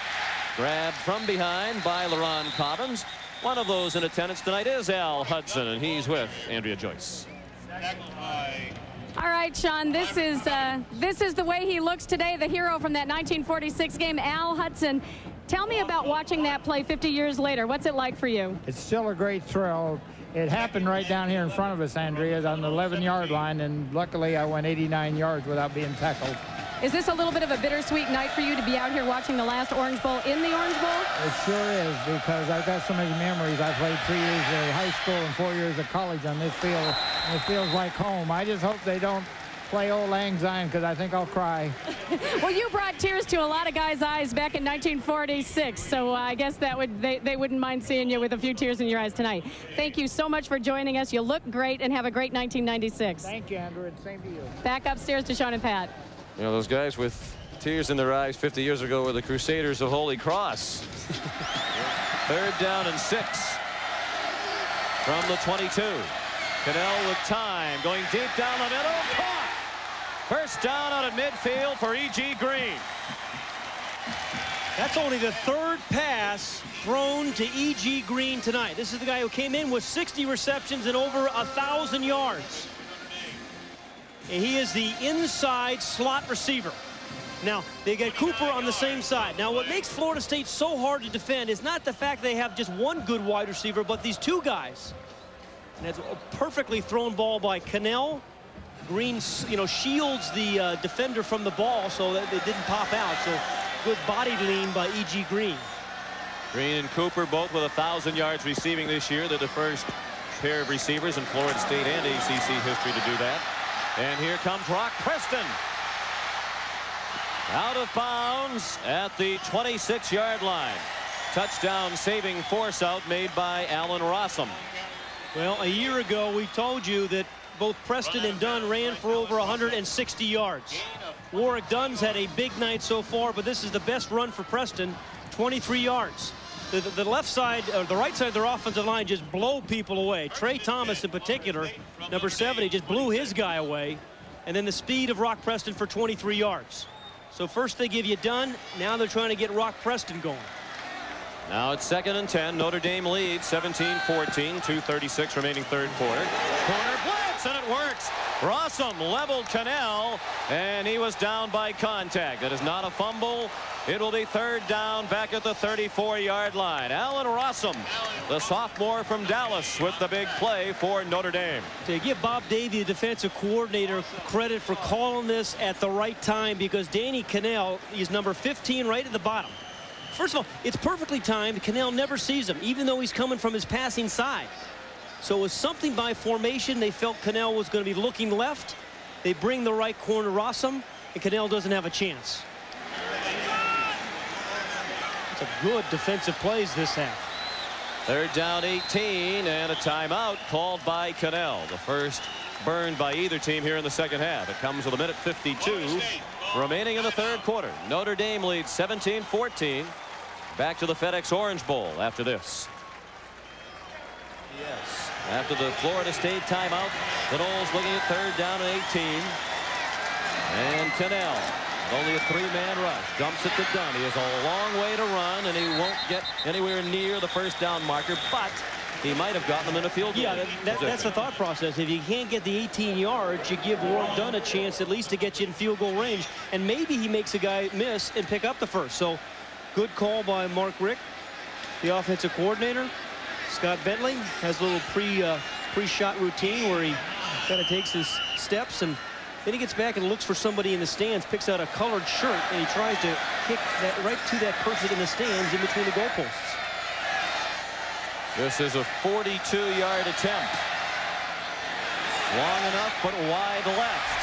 Grabbed from behind by LaRon Cobbins. One of those in attendance tonight is Al Hudson, and he's with Andrea Joyce. All right, Sean, this is the way he looks today, the hero from that 1946 game, Al Hudson. Tell me about watching that play 50 years later. What's it like for you? It's still a great thrill. It happened right down here in front of us, Andrea, on the 11-yard line, and luckily I went 89 yards without being tackled. Is this a little bit of a bittersweet night for you to be out here watching the last Orange Bowl in the Orange Bowl? It sure is, because I've got so many memories. I played 3 years of high school and 4 years of college on this field, and it feels like home. I just hope they don't play Old Lang Syne, because I think I'll cry. Well, you brought tears to a lot of guys' eyes back in 1946, so I guess that they wouldn't mind seeing you with a few tears in your eyes tonight. Thank you so much for joining us. You look great, and have a great 1996. Thank you, Andrew, and same to you. Back upstairs to Sean and Pat. You know, those guys with tears in their eyes 50 years ago were the Crusaders of Holy Cross. 3rd down and 6 from the 22. Kanell with time, going deep down the middle. Caught! 1st down out at midfield for E.G. Green. That's only the 3rd pass thrown to E.G. Green tonight. This is the guy who came in with 60 receptions and over 1,000 yards. And he is the inside slot receiver. Now, they get Cooper on the same side. Now, what makes Florida State so hard to defend is not the fact they have just one good wide receiver, but these 2 guys. And that's a perfectly thrown ball by Kanell. Green, shields the defender from the ball so that it didn't pop out. So good body lean by E.G. Green. Green and Cooper both with 1,000 yards receiving this year. They're the first pair of receivers in Florida State and ACC history to do that. And here comes Rock Preston. Out of bounds at the 26-yard line. Touchdown saving force out made by Allen Rossum. Well, a year ago we told you that both Preston and Dunn ran for over 160 yards. Warwick Dunn's had a big night so far, but this is the best run for Preston, 23 yards. The left side, or the right side of their offensive line just blow people away. Trey Thomas in particular, number 70, just blew his guy away. And then the speed of Rock Preston for 23 yards. So first they give you Dunn, now they're trying to get Rock Preston going. Now it's 2nd and 10. Notre Dame leads 17-14. 2:36 remaining third quarter. Corner blitz, and it works. Rossum leveled Kanell, and he was down by contact. That is not a fumble. It will be 3rd down back at the 34-yard line. Allen Rossum, the sophomore from Dallas, with the big play for Notre Dame. To give Bob Davie, the defensive coordinator, credit for calling this at the right time, because Danny Kanell is number 15 right at the bottom. First of all, it's perfectly timed. Kanell never sees him, even though he's coming from his passing side. So it was something by formation. They felt Kanell was going to be looking left. They bring the right corner, Rossum, and Kanell doesn't have a chance. It's a good defensive plays this half. 3rd down 18, and a timeout called by Kanell. The first burned by either team here in the second half. It comes with a minute 52 remaining in the third quarter. Notre Dame leads 17-14. Back to the FedEx Orange Bowl after this. Yes. After the Florida State timeout, the Noles looking at 3rd down and 18. And Kanell, with only a 3-man rush, dumps it to Dunn. He has a long way to run, and he won't get anywhere near the first down marker, but he might have gotten them in a field goal. Yeah, that's the thought process. If you can't get the 18 yards, you give Warwick Dunn a chance at least to get you in field goal range, and maybe he makes a guy miss and pick up the first. So good call by Mark Richt, the offensive coordinator. Scott Bentley has a little pre-shot routine where he kind of takes his steps, and then he gets back and looks for somebody in the stands, picks out a colored shirt, and he tries to kick that right to that person in the stands in between the goalposts. This is a 42-yard attempt. Long enough, but wide left.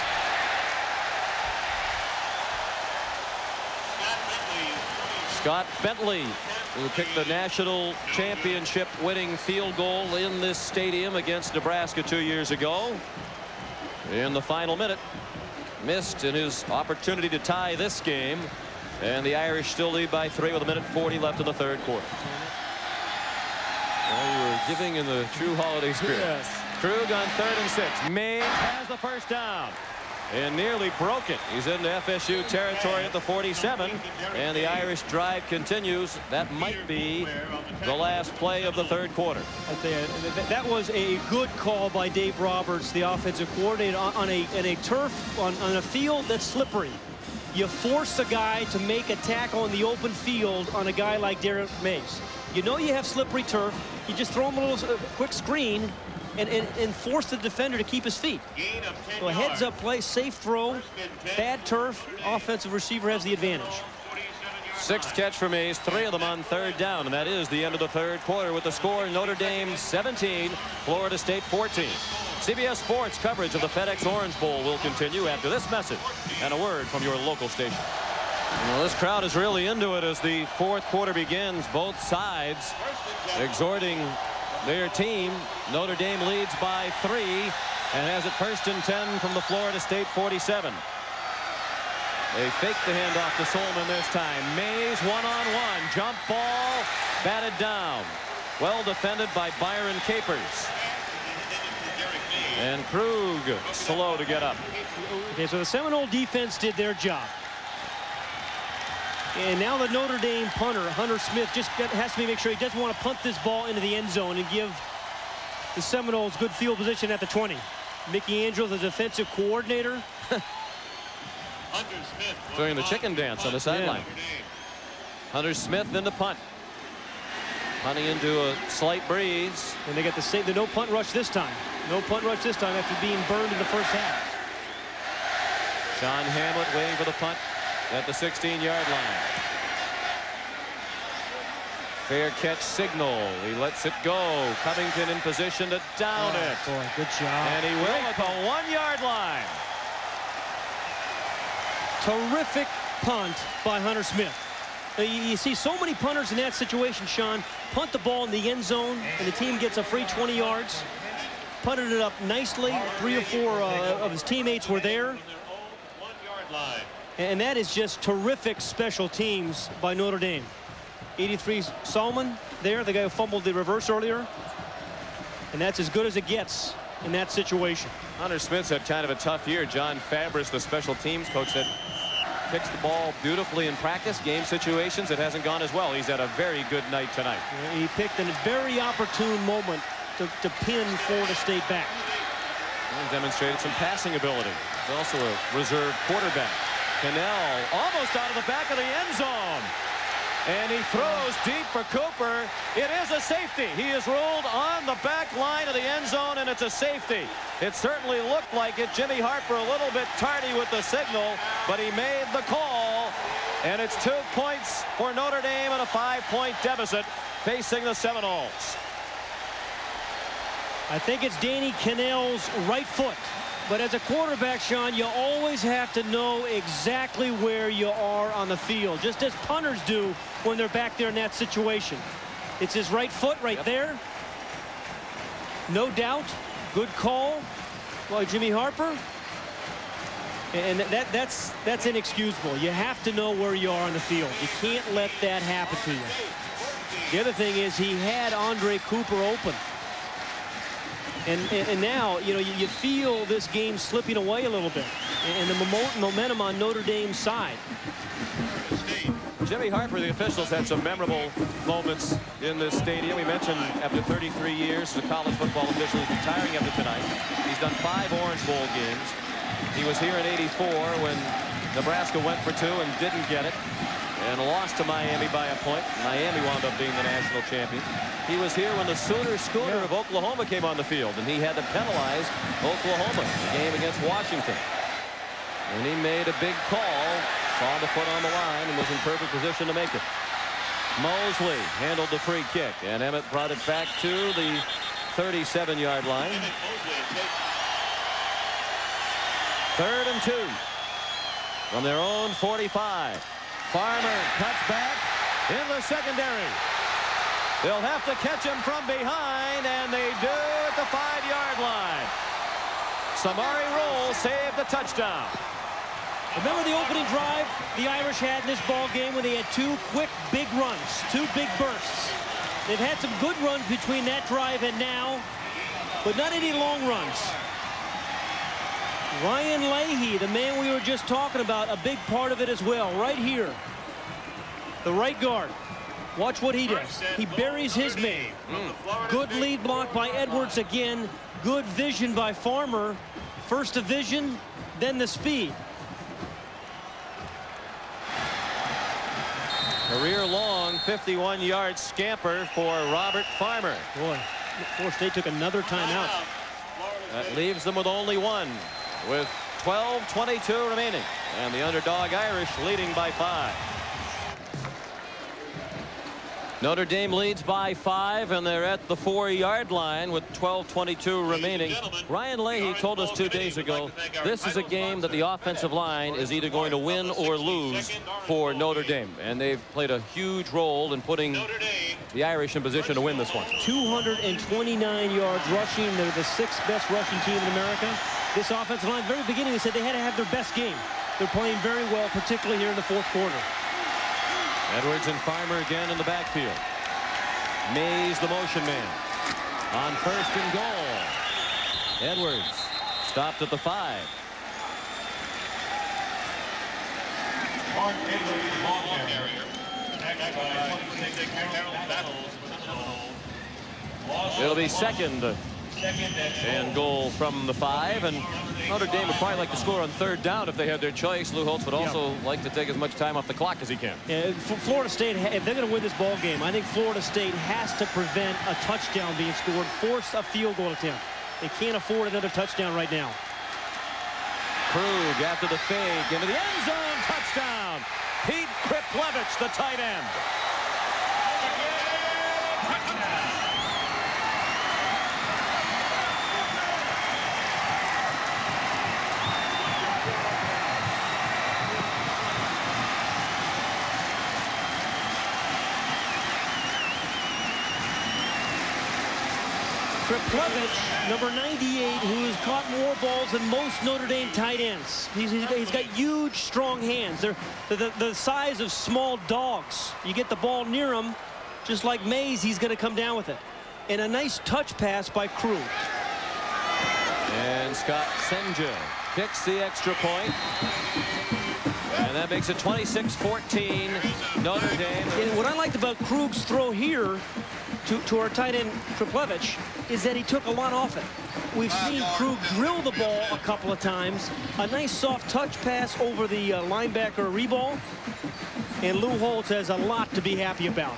Scott Bentley, who kicked the national championship winning field goal in this stadium against Nebraska 2 years ago. In the final minute, missed in his opportunity to tie this game, and the Irish still lead by 3 with a minute 40 left in the third quarter. Well, you were giving in the true holiday spirit. Yes. Krug on 3rd and 6. Mays has the first down and nearly broke it. He's into FSU territory at the 47, and the Irish drive continues. That might be the last play of the third quarter. That was a good call by Dave Roberts, the offensive coordinator, on a turf, on a field that's slippery. You force a guy to make a tackle in the open field on a guy like Derek Mays. You know you have slippery turf. You just throw him a little quick screen and force the defender to keep his feet. So a heads-up play, safe throw, bad turf, offensive receiver has the advantage. 6th catch for Mays, 3 of them on 3rd down, and that is the end of the third quarter with the score Notre Dame 17, Florida State 14. CBS Sports coverage of the FedEx Orange Bowl will continue after this message and a word from your local station. Well, this crowd is really into it as the fourth quarter begins. Both sides exhorting their team. Notre Dame leads by 3 and has it 1st and 10 from the Florida State 47. They fake the handoff to Solman this time. Mays one-on-one. Jump ball. Batted down. Well defended by Byron Capers. And Krug slow to get up. Okay, so the Seminole defense did their job. And now the Notre Dame punter, Hunter Smith, just has to make sure he doesn't want to punt this ball into the end zone and give the Seminoles good field position at the 20. Mickey Andrews, the defensive coordinator. Doing the chicken dance on the sideline. Yeah. Hunter Smith in the punt. Punting into a slight breeze. And they got the no punt rush this time. No punt rush this time after being burned in the first half. Sean Hamlet waiting for the punt at the 16-yard line. Fair catch signal. He lets it go. Covington in position to down it. Boy, good job. And he will at the 1-yard line. Terrific punt by Hunter Smith. You see so many punters in that situation, Sean. Punt the ball in the end zone, and the team gets a free 20 yards. Punted it up nicely. 3 or 4 of his teammates were there. And that is just terrific special teams by Notre Dame. 83 Solomon there, the guy who fumbled the reverse earlier. And that's as good as it gets in that situation. Hunter Smith's had kind of a tough year. John Fabris, the special teams coach, that picks the ball beautifully in practice. Game situations, it hasn't gone as well. He's had a very good night tonight. Yeah, he picked a very opportune moment to pin Florida State back. And demonstrated some passing ability. He's also a reserve quarterback. Kanell almost out of the back of the end zone. And he throws deep for Cooper. It is a safety. He is ruled on the back line of the end zone, and it's a safety. It certainly looked like it. Jimmy Harper a little bit tardy with the signal, but he made the call. And it's 2 points for Notre Dame and a 5-point deficit facing the Seminoles. I think it's Danny Kanell's right foot. But as a quarterback, Sean, you always have to know exactly where you are on the field, just as punters do when they're back there in that situation. It's his right foot right there. No doubt. Good call by Jimmy Harper. And that's inexcusable. You have to know where you are on the field. You can't let that happen to you. The other thing is he had Andre Cooper open. And now, you know, you feel this game slipping away a little bit. And the momentum on Notre Dame's side. Jimmy Harper, the officials, had some memorable moments in this stadium. We mentioned after 33 years as a college football official, he's retiring after tonight. He's done 5 Orange Bowl games. He was here in '84 when Nebraska went for 2 and didn't get it, and lost to Miami by a point. Miami wound up being the national champion. He was here when the Sooner Schooner of Oklahoma came on the field, and he had to penalize Oklahoma in the game against Washington. And he made a big call, saw the foot on the line, and was in perfect position to make it. Mosley handled the free kick, and Emmett brought it back to the 37-yard line. 3rd and 2 from their own 45. Farmer cuts back in the secondary. They'll have to catch him from behind, and they do at the 5-yard line. Samari Roll saved the touchdown. Remember the opening drive the Irish had in this ball game when they had 2 quick big runs, 2 big bursts. They've had some good runs between that drive and now, but not any long runs. Ryan Leahy, the man we were just talking about, a big part of it as well, right here. The right guard. Watch what he does. He buries his man. Good lead block by Edwards again. Good vision by Farmer. First the vision, then the speed. Career long 51-yard scamper for Robert Farmer. Boy, Florida State took another timeout. That leaves them with only 1, with 12:22 remaining, and the underdog Irish leading by 5. Notre Dame leads by 5, and they're at the 4-yard line with 12:22 remaining. Ryan Leahy told us 2 days ago this is a game that the offensive line is either going to win or lose for Notre Dame, and they've played a huge role in putting the Irish in position to win this one. 229 yards rushing. They're the 6th best rushing team in America. This offensive line, very beginning, they said they had to have their best game. They're playing very well, particularly here in the 4th quarter. Edwards and Farmer again in the backfield. Mays the motion man on 1st and goal. Edwards stopped at the 5. It'll be 2nd and goal from the 5, and Notre Dame would probably like to score on 3rd down if they had their choice. Lou Holtz would also like to take as much time off the clock as he can. Yeah, Florida State, if they're going to win this ball game, I think Florida State has to prevent a touchdown being scored, force a field goal attempt. They can't afford another touchdown right now. Krug after the fake into the end zone, touchdown. Pete Kriplevich, the tight end. Kriplevich, number 98, who has caught more balls than most Notre Dame tight ends. He's got huge, strong hands. They're the size of small dogs. You get the ball near him, just like Mays, he's going to come down with it. And a nice touch pass by Krug. And Scott Senja kicks the extra point. And that makes it 26-14 Notre Dame. And what I liked about Krug's throw here to our tight end Kriplevich is that he took a lot off it. We've seen Krug drill the ball a couple of times. A nice soft touch pass over the linebacker reball. And Lou Holtz has a lot to be happy about.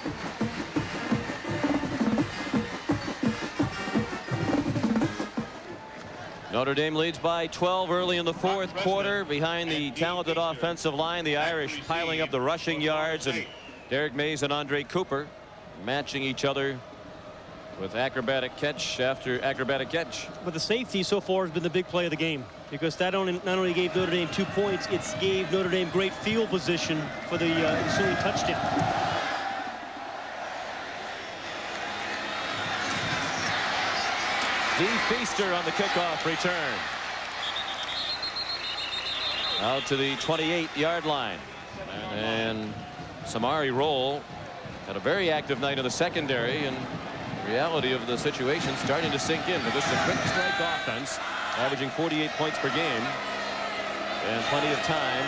Notre Dame leads by 12 early in the fourth quarter behind the talented offensive line. The Irish piling up the rushing yards, and Derek Mays and Andre Cooper matching each other with acrobatic catch after acrobatic catch. But the safety so far has been the big play of the game, because that not only gave Notre Dame 2 points, it gave Notre Dame great field position for the ensuing touchdown. D. Feaster on the kickoff return. Out to the 28-yard line. And Samari Roll had a very active night in the secondary, and the reality of the situation starting to sink in. But this is a quick strike offense, averaging 48 points per game. And plenty of time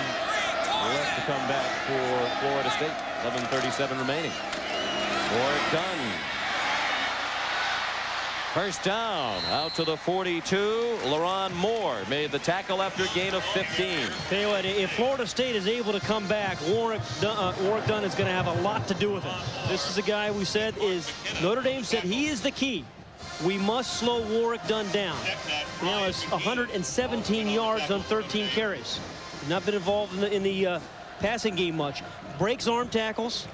left to come back for Florida State. 11:37 remaining. Warwick done. First down, out to the 42. LaRon Moore made the tackle after a gain of 15. Tell you what, if Florida State is able to come back, Warwick Dunn is going to have a lot to do with it. This is a guy we said is, Notre Dame said he is the key. We must slow Warwick Dunn down. Now it's 117 yards on 13 carries. Not been involved in the passing game much. Breaks arm tackles,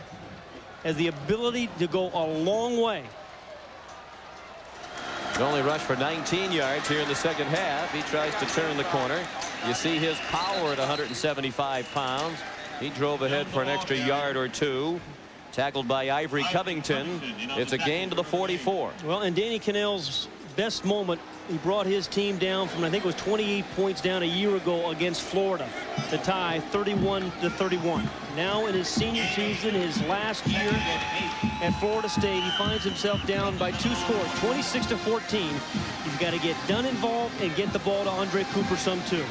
has the ability to go a long way. He only rushed for 19 yards here in the second half. He tries to turn the corner. You see his power at 175 pounds. He drove ahead for an extra yard or two. Tackled by Ivory Covington. It's a gain to the 44. Well, and Danny Kanell's best moment, he brought his team down from, I think it was 28 points down a year ago against Florida to tie 31-31. Now in his senior season, his last year at Florida State, he finds himself down by 2 scores, 26-14. He's got to get Dunn involved and get the ball to Andre Cooper some too.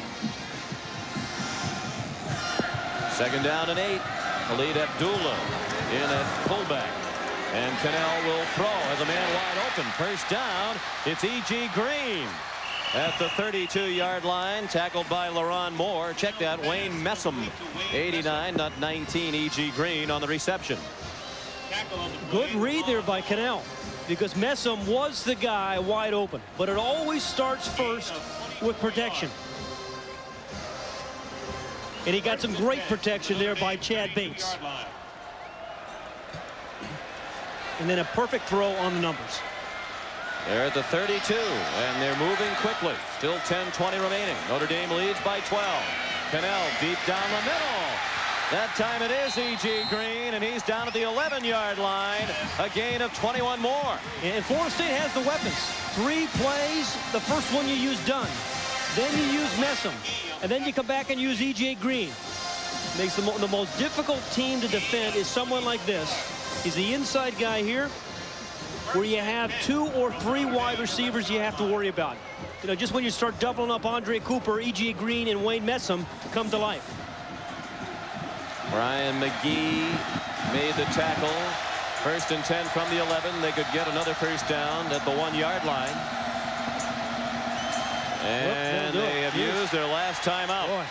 Second down and 8. Khalid Abdullah in at fullback. And Kanell will throw as a man wide open. First down. It's E.G. Green at the 32-yard line. Tackled by LaRon Moore. Check that. Wayne Messam. 89, not 19. E.G. Green on the reception. Good read there by Kanell, because Messam was the guy wide open. But it always starts first with protection. And he got some great protection there by Chad Bates. And then a perfect throw on the numbers. They're at the 32, and they're moving quickly. Still 10-20 remaining. Notre Dame leads by 12. Kanell deep down the middle. That time it is E.G. Green, and he's down at the 11-yard line. A gain of 21 more. And Florida State has the weapons. 3 plays. The first one you use Dunn. Then you use Messam. And then you come back and use E.J. Green. Makes the most difficult team to defend is someone like this. He's the inside guy here, where you have 2 or 3 wide receivers you have to worry about. You know, just when you start doubling up Andre Cooper, E.J. Green, and Wayne Messam come to life. Brian McGee made the tackle. First and 10 from the 11. They could get another first down at the 1-yard line. And they have used their last timeout. Boy.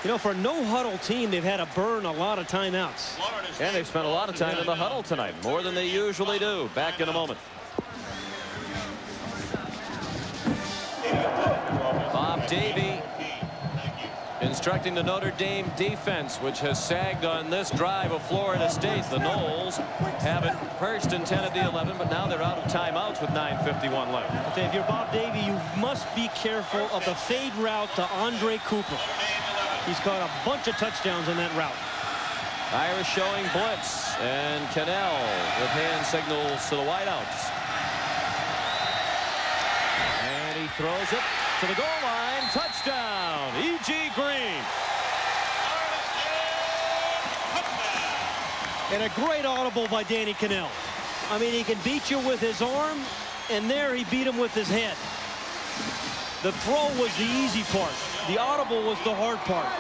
You know, for a no-huddle team, they've had to burn a lot of timeouts. And they've spent a lot of time in the huddle tonight, more than they usually do. Back in a moment. Bob Davie instructing the Notre Dame defense, which has sagged on this drive of Florida State. The Noles have it first and 10 at the 11, but now they're out of timeouts with 9:51 left. Okay, if you're Bob Davie, you must be careful of the fade route to Andre Cooper. He's caught a bunch of touchdowns on that route. Irish showing blitz, and Kanell with hand signals to the wideouts. throws it to the goal line. Touchdown, E.G. Green. And a great audible by Danny Kanell. I mean, he can beat you with his arm, and there he beat him with his head. The throw was the easy part. The audible was the hard part.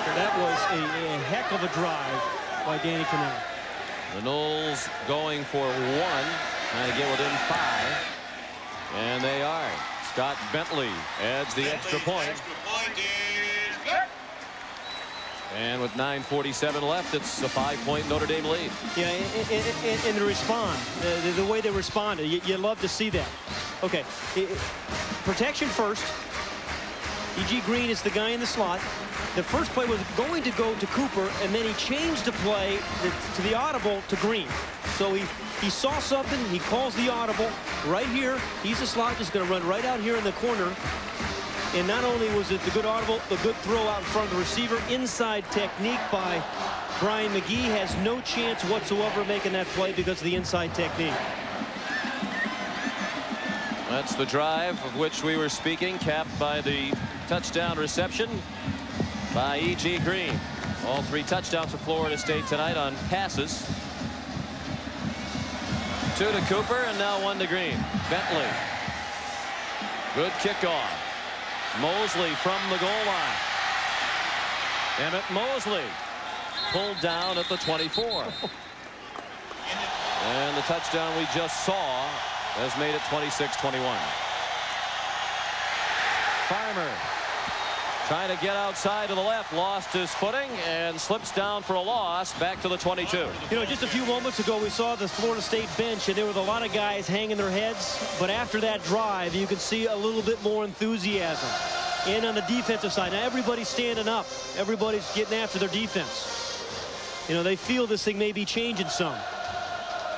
So that was a heck of a drive by Danny Kanell. The Noles going for 1, trying to get within 5. And they are. Scott Bentley adds the extra point. And with 9:47 left, it's a 5-point Notre Dame lead. Yeah, and the respond, the way they responded, you love to see that. Okay, protection first. E.G. Green is the guy in the slot. The first play was going to go to Cooper, and then he changed the play to the audible to Green. So he saw something, he calls the audible right here. He's the slot, just going to run right out here in the corner. And not only was it the good audible, the good throw out in front of the receiver, inside technique by Brian McGee. Has no chance whatsoever making that play because of the inside technique. That's the drive of which we were speaking, capped by the touchdown reception by E.G. Green. All 3 touchdowns for Florida State tonight on passes. 2 to Cooper and now 1 to Green. Bentley. Good kickoff. Mosley from the goal line. Emmett Mosley pulled down at the 24. And the touchdown we just saw has made it 26-21. Farmer trying to get outside to the left, lost his footing and slips down for a loss back to the 22. You know, just a few moments ago we saw the Florida State bench and there were a lot of guys hanging their heads, but after that drive you could see a little bit more enthusiasm. And on the defensive side, now everybody's standing up, everybody's getting after their defense. You know, they feel this thing may be changing some.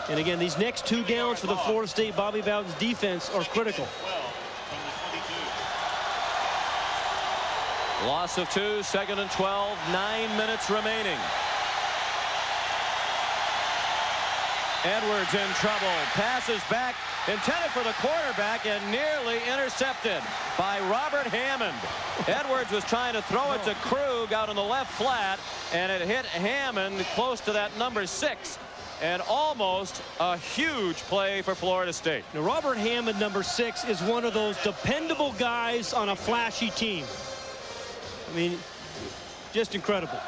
And again, these next 2 downs for the Florida State Bobby Bowden's defense are critical. Loss of 2, 2nd and 12, 9 minutes remaining. Edwards in trouble, passes back, intended for the quarterback and nearly intercepted by Robert Hammond. Edwards was trying to throw it to Krug out on the left flat, and it hit Hammond close to that number 6. And almost a huge play for Florida State. Now, Robert Hammond, number 6, is one of those dependable guys on a flashy team. I mean, just incredible.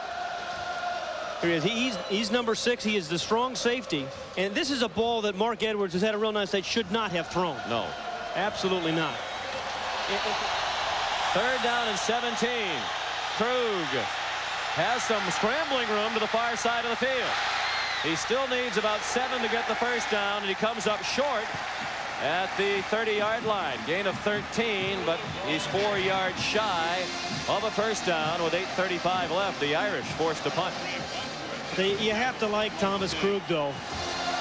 Here he is. He's number 6. He is the strong safety. And this is a ball that Mark Edwards has had a real nice night, should not have thrown. No. Absolutely not. 3rd down and 17. Krug has some scrambling room to the far side of the field. He still needs about 7 to get the first down, and he comes up short at the 30-yard line. Gain of 13, but he's 4 yards shy of a first down with 8:35 left. The Irish forced a punt. You have to like Thomas Krug, though.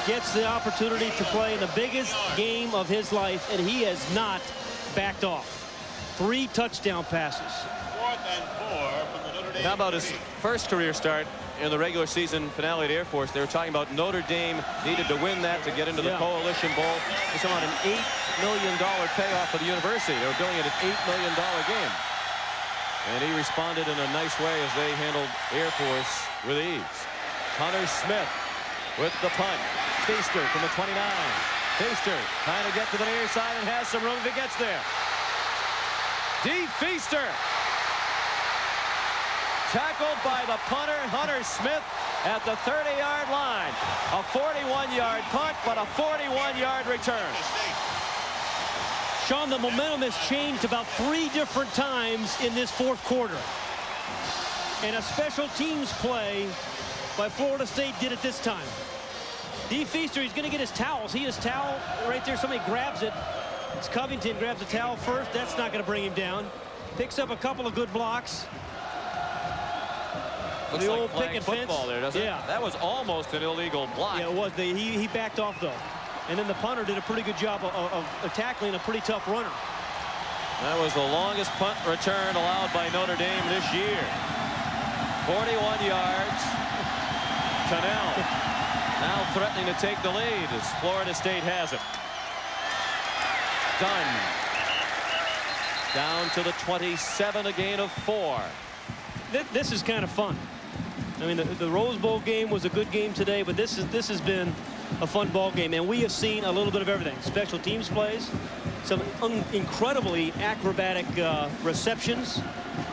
Gets the opportunity to play in the biggest game of his life, and he has not backed off. 3 touchdown passes. 4th and 4 from the Notre Dame. How about his first career start in the regular season finale at Air Force? They were talking about Notre Dame needed to win that to get into the Coalition Bowl. It's about an $8 million payoff for the university. They were billing it an $8 million game. And he responded in a nice way as they handled Air Force with ease. Hunter Smith with the punt. Feaster from the 29. Feaster trying to get to the near side and has some room if he gets there. D. Feaster. Tackled by the punter, Hunter Smith, at the 30-yard line. A 41-yard punt, but a 41-yard return. Sean, the momentum has changed about 3 different times in this 4th quarter. And a special teams play by Florida State did it this time. D. Feaster, he's going to get his towels. He has towel right there. Somebody grabs it. It's Covington grabs the towel first. That's not going to bring him down. Picks up a couple of good blocks. Looks the like old pick and football fence there, doesn't it? Yeah. That was almost an illegal block. Yeah, it was. He backed off, though. And then the punter did a pretty good job of tackling a pretty tough runner. That was the longest punt return allowed by Notre Dame this year. 41 yards. Kanell Now threatening to take the lead as Florida State has it. Dunn. Down to the 27, a gain of 4. This is kind of fun. I mean, the Rose Bowl game was a good game today, but this has been a fun ball game, and we have seen a little bit of everything. Special teams plays, some incredibly acrobatic receptions.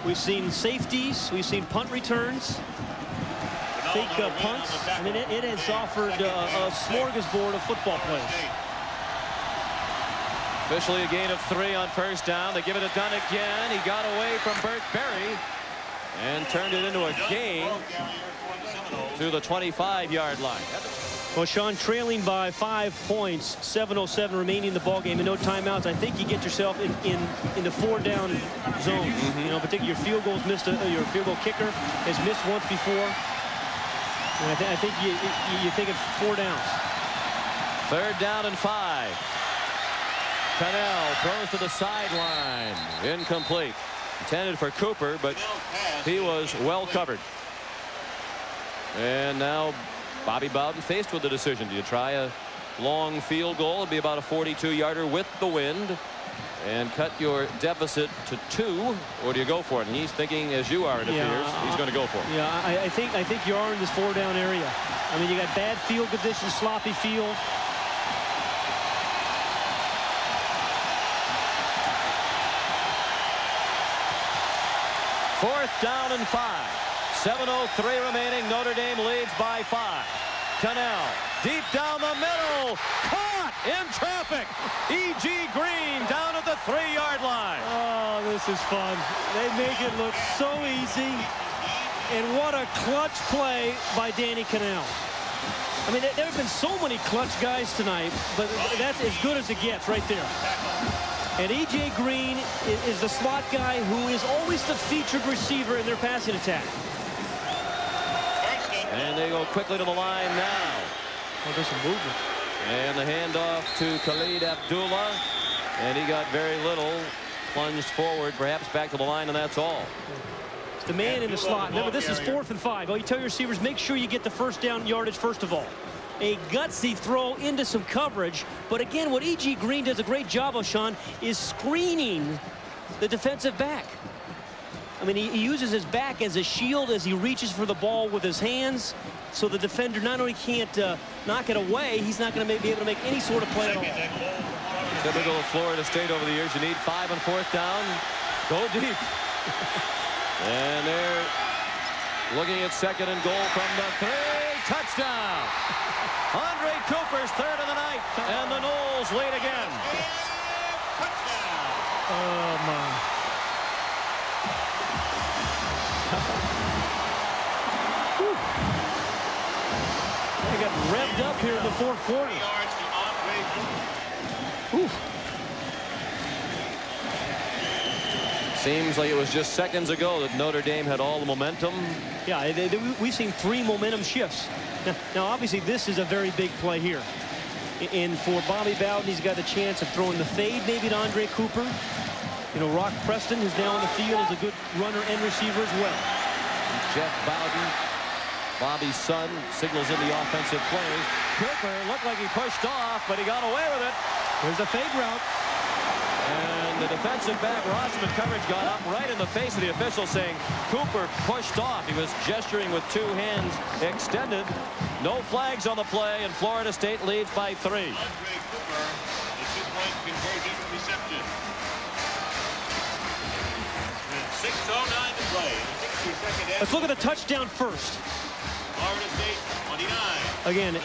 We've seen safeties. We've seen punt returns. Fake punts. I mean, it has offered a smorgasbord of football plays. Officially a gain of 3 on first down. They give it to Dunn again. He got away from Burt Berry and turned it into a gain to the 25-yard line. Well, Sean, trailing by 5 points, 7:07 remaining in the ball game, and no timeouts. I think you get yourself in the 4-down zone. You know, particularly your field goals missed. Your field goal kicker has missed once before. And I think you think it's 4 downs. 3rd down and 5. Kanell throws to the sideline. Incomplete. Intended for Cooper, but he was well covered. And now Bobby Bowden faced with the decision. Do you try a long field goal? It'd be about a 42-yarder with the wind and cut your deficit to 2, or do you go for it? And he's thinking, as you are, it appears, he's going to go for it. Yeah, I think you are in this 4-down area. I mean, you got bad field conditions, sloppy field. Fourth down and 5. 7:03 remaining. Notre Dame leads by 5. Kanell deep down the middle. Caught in traffic. E.G. Green down at the 3-yard line. Oh, this is fun. They make it look so easy. And what a clutch play by Danny Kanell. I mean, there have been so many clutch guys tonight, but that's as good as it gets right there. And E.J. Green is the slot guy who is always the featured receiver in their passing attack. And they go quickly to the line now. Oh, there's some movement. And the handoff to Khalid Abdullah. And he got very little. Plunged forward, perhaps back to the line, and that's all. It's the man in the slot. Remember, this is 4th and 5. Oh, you tell your receivers, make sure you get the 1st down yardage first of all. A gutsy throw into some coverage. But again, what E.G. Green does a great job of, Sean, is screening the defensive back. I mean, he uses his back as a shield as he reaches for the ball with his hands. So the defender not only can't knock it away, he's not going to be able to make any sort of play at all. Typical of Florida State over the years. You need 5 and 4th down. Go deep. And they're looking at 2nd and goal from the 3. Touchdown. Andre Cooper's 3rd of the night. And the Noles lead again. Oh, my. They got revved up here in the 4th quarter. Seems like it was just seconds ago that Notre Dame had all the momentum. Yeah, we've seen 3 momentum shifts. Now, obviously, this is a very big play here. And for Bobby Bowden, he's got a chance of throwing the fade maybe to Andre Cooper. You know, Rock Preston, who's now on the field, is a good runner and receiver as well. Jeff Bowden, Bobby's son, signals in the offensive play. Cooper looked like he pushed off, but he got away with it. There's a fade route. And the defensive back, Rossman, coverage got up right in the face of the official saying Cooper pushed off. He was gesturing with 2 hands extended. No flags on the play, and Florida State leads by 3. Andre Cooper, the 2-point conversion reception. 6:09 to play. 60-second. Let's look at the touchdown first. Florida State 29. Again,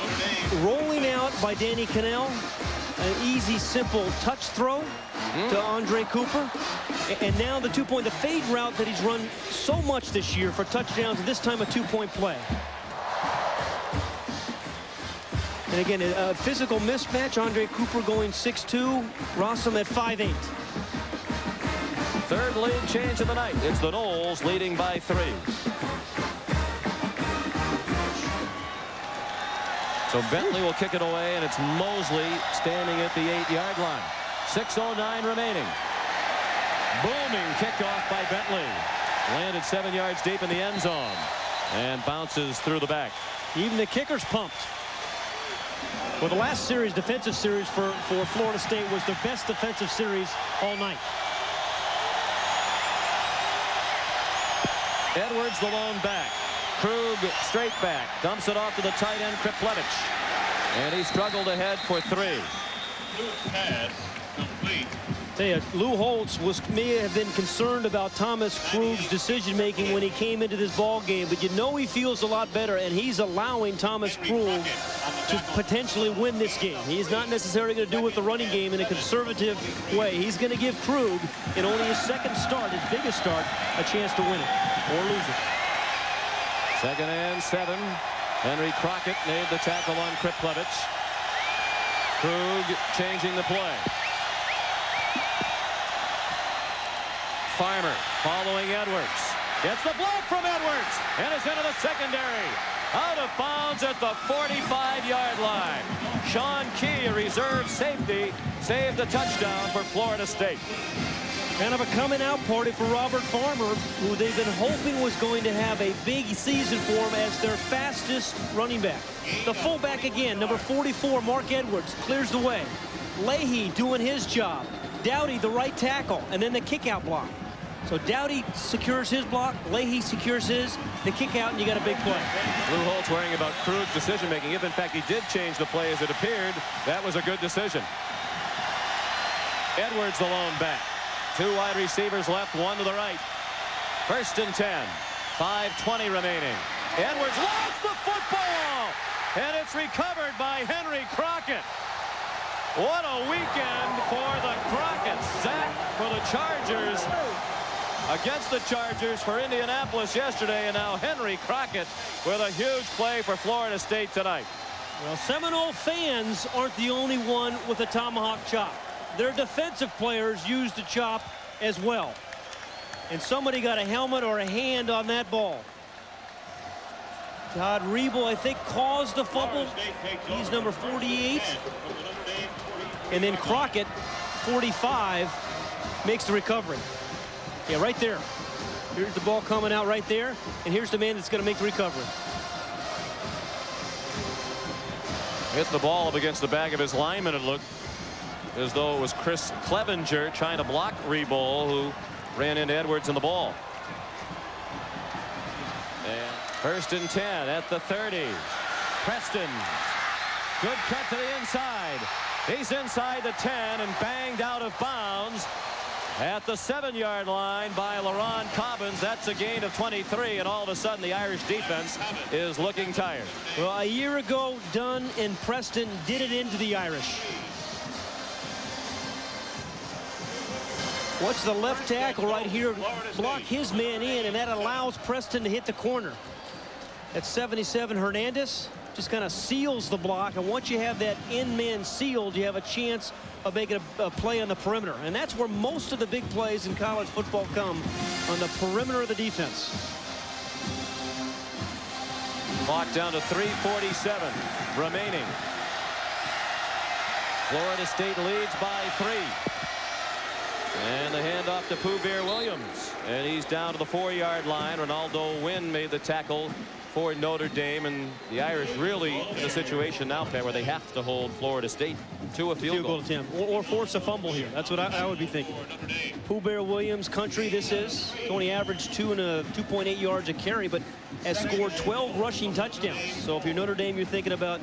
rolling out by Danny Kanell. An easy, simple touch throw to Andre Cooper. And now the 2-point, the fade route that he's run so much this year for touchdowns, and this time a 2-point play. And again, a physical mismatch. Andre Cooper going 6'2", Rossum at 5'8". 3rd lead change of the night. It's the Noles leading by 3. So Bentley will kick it away, and it's Mosley standing at the 8-yard line. 6:09 remaining. Booming kickoff by Bentley. Landed 7 yards deep in the end zone and bounces through the back. Even the kicker's pumped. Well, the last series, defensive series for Florida State, was their best defensive series all night. Edwards, the lone back. Krug, straight back. Dumps it off to the tight end, Kriplevich. And he struggled ahead for 3. Pass complete. Lou Holtz may have been concerned about Thomas Krug's decision-making when he came into this ball game, but you know he feels a lot better, and he's allowing Thomas Krug to potentially win this game. He's not necessarily going to do with the running game in a conservative way. He's going to give Krug, in only his second start, his biggest start, a chance to win it or lose it. 2nd and 7. Henry Crockett made the tackle on Kriplevich. Krug changing the play. Farmer following Edwards. Gets the block from Edwards and is into the secondary. Out of bounds at the 45-yard line. Sean Key, a reserve safety, saved a touchdown for Florida State. Kind of a coming out party for Robert Farmer, who they've been hoping was going to have a big season for him as their fastest running back. The fullback again, number 44, Mark Edwards, clears the way. Leahy doing his job. Dowdy, the right tackle, and then the kick-out block. So Dowdy secures his block, Leahy secures his, the kick out, and you got a big play. Lou Holtz worrying about Krug's decision-making. If, in fact, he did change the play as it appeared, that was a good decision. Edwards, the lone back. 2 wide receivers left, 1 to the right. 1st and 10. 5:20 remaining. Edwards lost the football, and it's recovered by Henry Crockett. What a weekend for the Crockett's. Sack for the Chargers against the Chargers for Indianapolis yesterday, and now Henry Crockett with a huge play for Florida State tonight. Well, Seminole fans aren't the only one with a tomahawk chop. Their defensive players used the chop as well. And somebody got a helmet or a hand on that ball. Todd Riebel, I think, caused the fumble. He's number 48. And then Crockett, 45, makes the recovery. Yeah, right there. Here's the ball coming out right there. And here's the man that's going to make the recovery. Hit the ball up against the back of his lineman. It looked as though it was Chris Clevenger trying to block Riebel, who ran into Edwards in the ball. And 1st and 10 at the 30. Preston. Good cut to the inside. He's inside the 10 and banged out of bounds at the 7-yard line by LaRon Cobbins. That's a gain of 23, and all of a sudden the Irish defense is looking tired. Well, a year ago, Dunn and Preston did it into the Irish. Watch the left tackle right here block his man in, and that allows Preston to hit the corner. At 77, Hernandez just kind of seals the block, and once you have that end man sealed, you have a chance of making a play on the perimeter, and that's where most of the big plays in college football come, on the perimeter of the defense. Clock down to 3:47 remaining. Florida State leads by 3. And the handoff to Poobeer Williams, and he's down to the 4-yard line. Ronaldo Wynn made the tackle for Notre Dame, and the Irish really in a situation now, Pat, where they have to hold Florida State to a field goal attempt or force a fumble here. That's what I would be thinking. Poobeer Williams country this is. Only averaged 2.8 yards a carry, but has scored 12 rushing touchdowns. So if you're Notre Dame, you're thinking about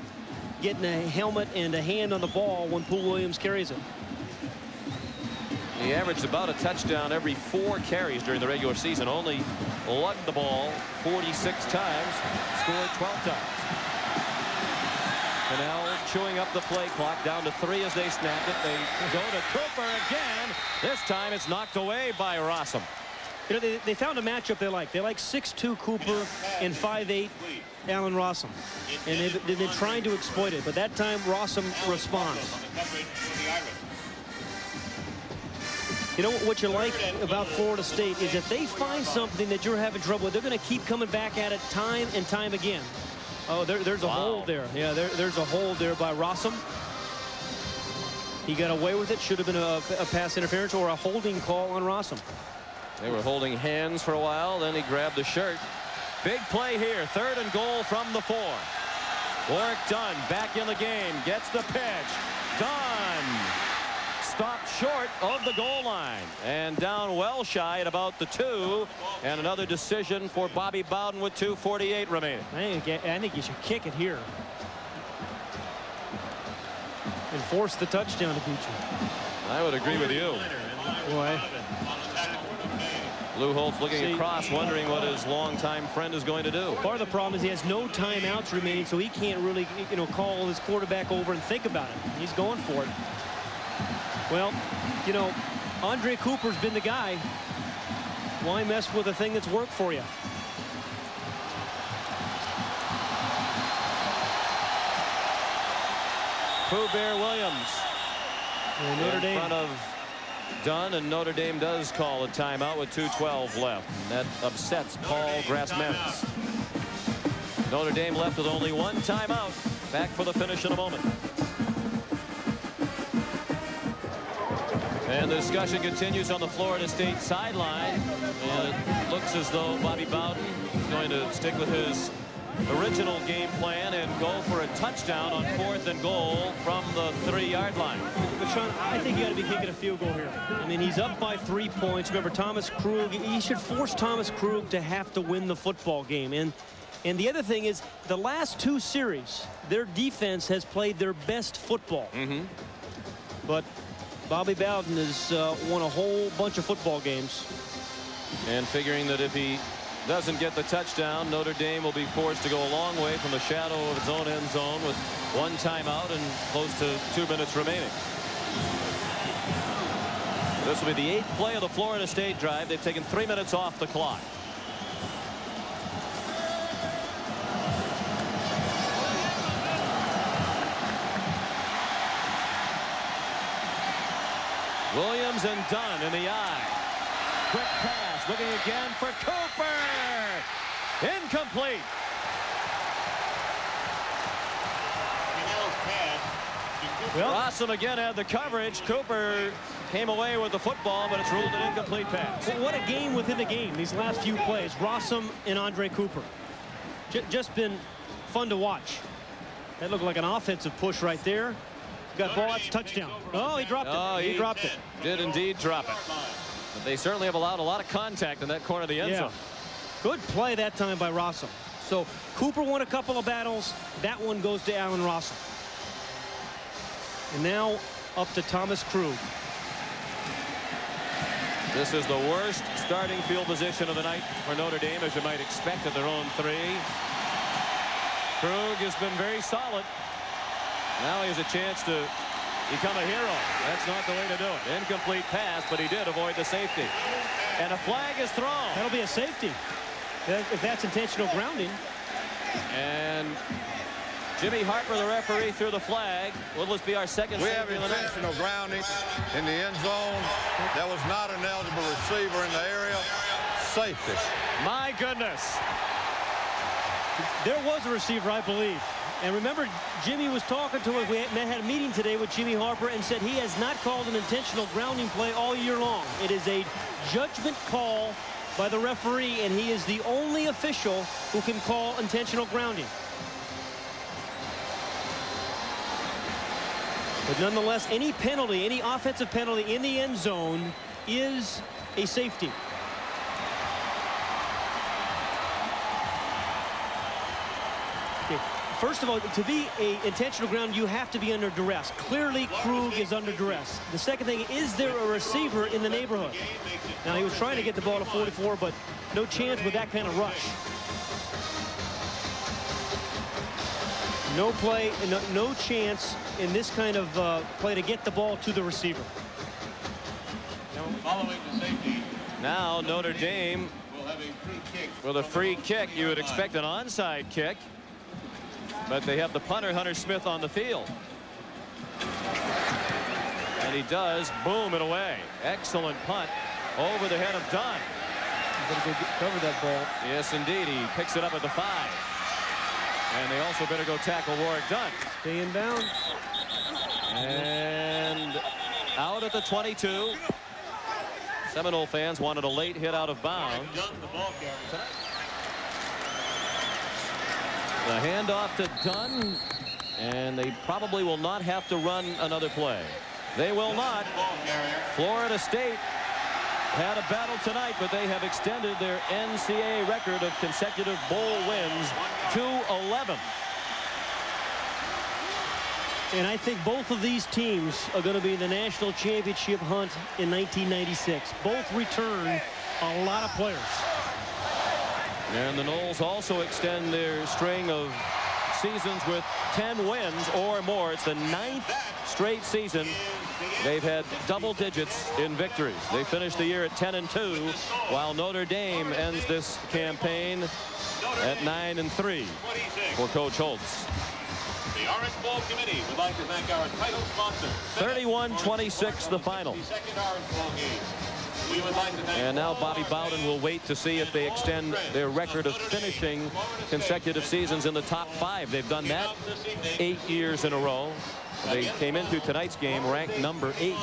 getting a helmet and a hand on the ball when Pooh Williams carries it. He averaged about a touchdown every 4 carries during the regular season. Only lugged the ball 46 times, scored 12 times. Kanell chewing up the play clock, down to 3 as they snapped it. They go to Cooper again. This time it's knocked away by Rossum. You know, they found a matchup they like. They like 6'2" Cooper and 5'8" Allen Rossum. And they've been trying to exploit it, but that time Rossum responds. You know what you like about Florida State is if they find something that you're having trouble with, they're going to keep coming back at it time and time again. Oh, there's a hold there. Yeah, there's a hold there by Rossum. He got away with it. Should have been a pass interference or a holding call on Rossum. They were holding hands for a while. Then he grabbed the shirt. Big play here. 3rd and goal from the 4. Warwick Dunn back in the game. Gets the pitch. Dunn stopped short of the goal line and down well shy at about the 2. And another decision for Bobby Bowden with 2:48 remaining. I think you should kick it here and force the touchdown to beat you. I would agree with you. Boy. Lou Holtz looking across, wondering what his longtime friend is going to do. Part of the problem is he has no timeouts remaining, so he can't really, call his quarterback over and think about it. He's going for it. Well, Andre Cooper's been the guy. Why mess with a thing that's worked for you? Bear Williams Notre Dame in front of Dunn, and Notre Dame does call a timeout with 2:12 left. And that upsets Paul Grassmanis. Notre Dame left with only one timeout. Back for the finish in a moment. And the discussion continues on the Florida State sideline. And it looks as though Bobby Bowden is going to stick with his original game plan and go for a touchdown on 4th and goal from the 3-yard line. But Sean, I think you got to be kicking a field goal here. I mean, he's up by 3 points. Remember, Thomas Krug, he should force Thomas Krug to have to win the football game. And the other thing is, the last 2 series, their defense has played their best football. But Bobby Bowden has won a whole bunch of football games. And figuring that if he doesn't get the touchdown, Notre Dame will be forced to go a long way from the shadow of its own end zone with 1 timeout and close to 2 minutes remaining. This will be the 8th play of the Florida State drive. They've taken 3 minutes off the clock. Williams and Dunn in the eye. Quick pass, looking again for Cooper. Incomplete. Well, Rossum again had the coverage. Cooper came away with the football, but it's ruled an incomplete pass. Well, what a game within the game, these last few plays. Rossum and Andre Cooper. Just been fun to watch. That looked like an offensive push right there. Got ball, that's touchdown. Oh, he dropped it. He dropped it. Did indeed drop it. But they certainly have allowed a lot of contact in that corner of the end zone. Good play that time by Rossum. So Cooper won a couple of battles. That one goes to Allen Rossum. And now up to Thomas Krug. This is the worst starting field position of the night for Notre Dame, as you might expect at their own 3. Krug has been very solid. Now he has a chance to become a hero. That's not the way to do it. Incomplete pass, but he did avoid the safety. And a flag is thrown. That'll be a safety if that's intentional grounding. And Jimmy Harper, the referee, threw the flag. Will this be our second We safety have of the night? intentional grounding in the end zone. That was not an eligible receiver in the area. Safety. My goodness. There was a receiver, I believe. And remember, Jimmy was talking to us. We had a meeting today with Jimmy Harper and said he has not called an intentional grounding play all year long. It is a judgment call by the referee, and he is the only official who can call intentional grounding. But nonetheless, any penalty, any offensive penalty in the end zone is a safety. Okay. First of all, to be an intentional ground, you have to be under duress. Clearly, Krug is under duress. The second thing, is there a receiver in the neighborhood? Now, he was trying to get the ball to 44, but no chance with that kind of rush. No play, no chance in this kind of play to get the ball to the receiver. Following the safety. Now Notre Dame will have a free kick. with a free kick. You would expect an onside kick, but they have the punter, Hunter Smith, on the field. And he does boom it away. Excellent punt over the head of Dunn. Better go cover that ball. Yes, indeed. He picks it up at the 5. And they also better go tackle Warwick Dunn. Stay in bounds. And out at the 22. Seminole fans wanted a late hit out of bounds. The handoff to Dunn, and they probably will not have to run another play. They will not. Florida State had a battle tonight, but they have extended their NCAA record of consecutive bowl wins to 11. And I think both of these teams are going to be in the national championship hunt in 1996. Both return a lot of players. And the Noles also extend their string of seasons with 10 wins or more. It's the 9th straight season they've had double digits in victories. They finished the year at 10-2, while Notre Dame ends this campaign at 9-3 for Coach Holtz. The Orange Bowl Committee would like to thank our title sponsor. 31-26 the final. Second Orange Bowl game. We would like to thank And now Bobby Bowden will wait to see if they extend their record of finishing consecutive seasons in the top 5. They've done that 8 years in a row. They came into tonight's game ranked number 8.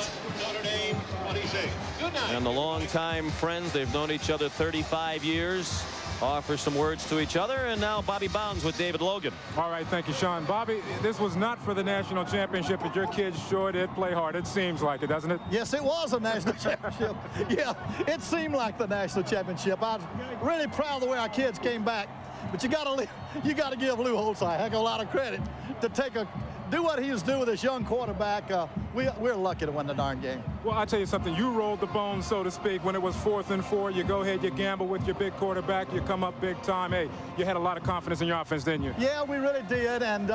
And the longtime friends, they've known each other 35 years, offer some words to each other. And now Bobby Bowden's with David Logan. All right, thank you, Sean. Bobby, this was not for the national championship, but your kids sure did play hard. It seems like it, doesn't it? Yes, it was a national championship. Yeah, it seemed like the national championship. I'm really proud of the way our kids came back. But you got to give Lou Holtz a heck of a lot of credit to do what he was doing with this young quarterback. We're lucky to win the darn game. Well, I'll tell you something. You rolled the bones, so to speak, when it was 4th and 4. You go ahead, you gamble with your big quarterback, you come up big time. Hey, you had a lot of confidence in your offense, didn't you? Yeah, we really did. And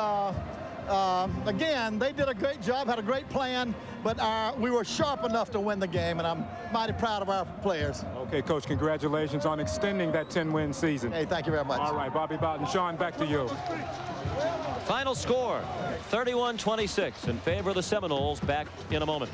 again, they did a great job, had a great plan, but we were sharp enough to win the game, and I'm mighty proud of our players. Okay, Coach, congratulations on extending that 10-win season. Hey, thank you very much. All right, Bobby Bowden. Sean, back to you. Final score, 31-26 in favor of the Seminoles. Back in a moment.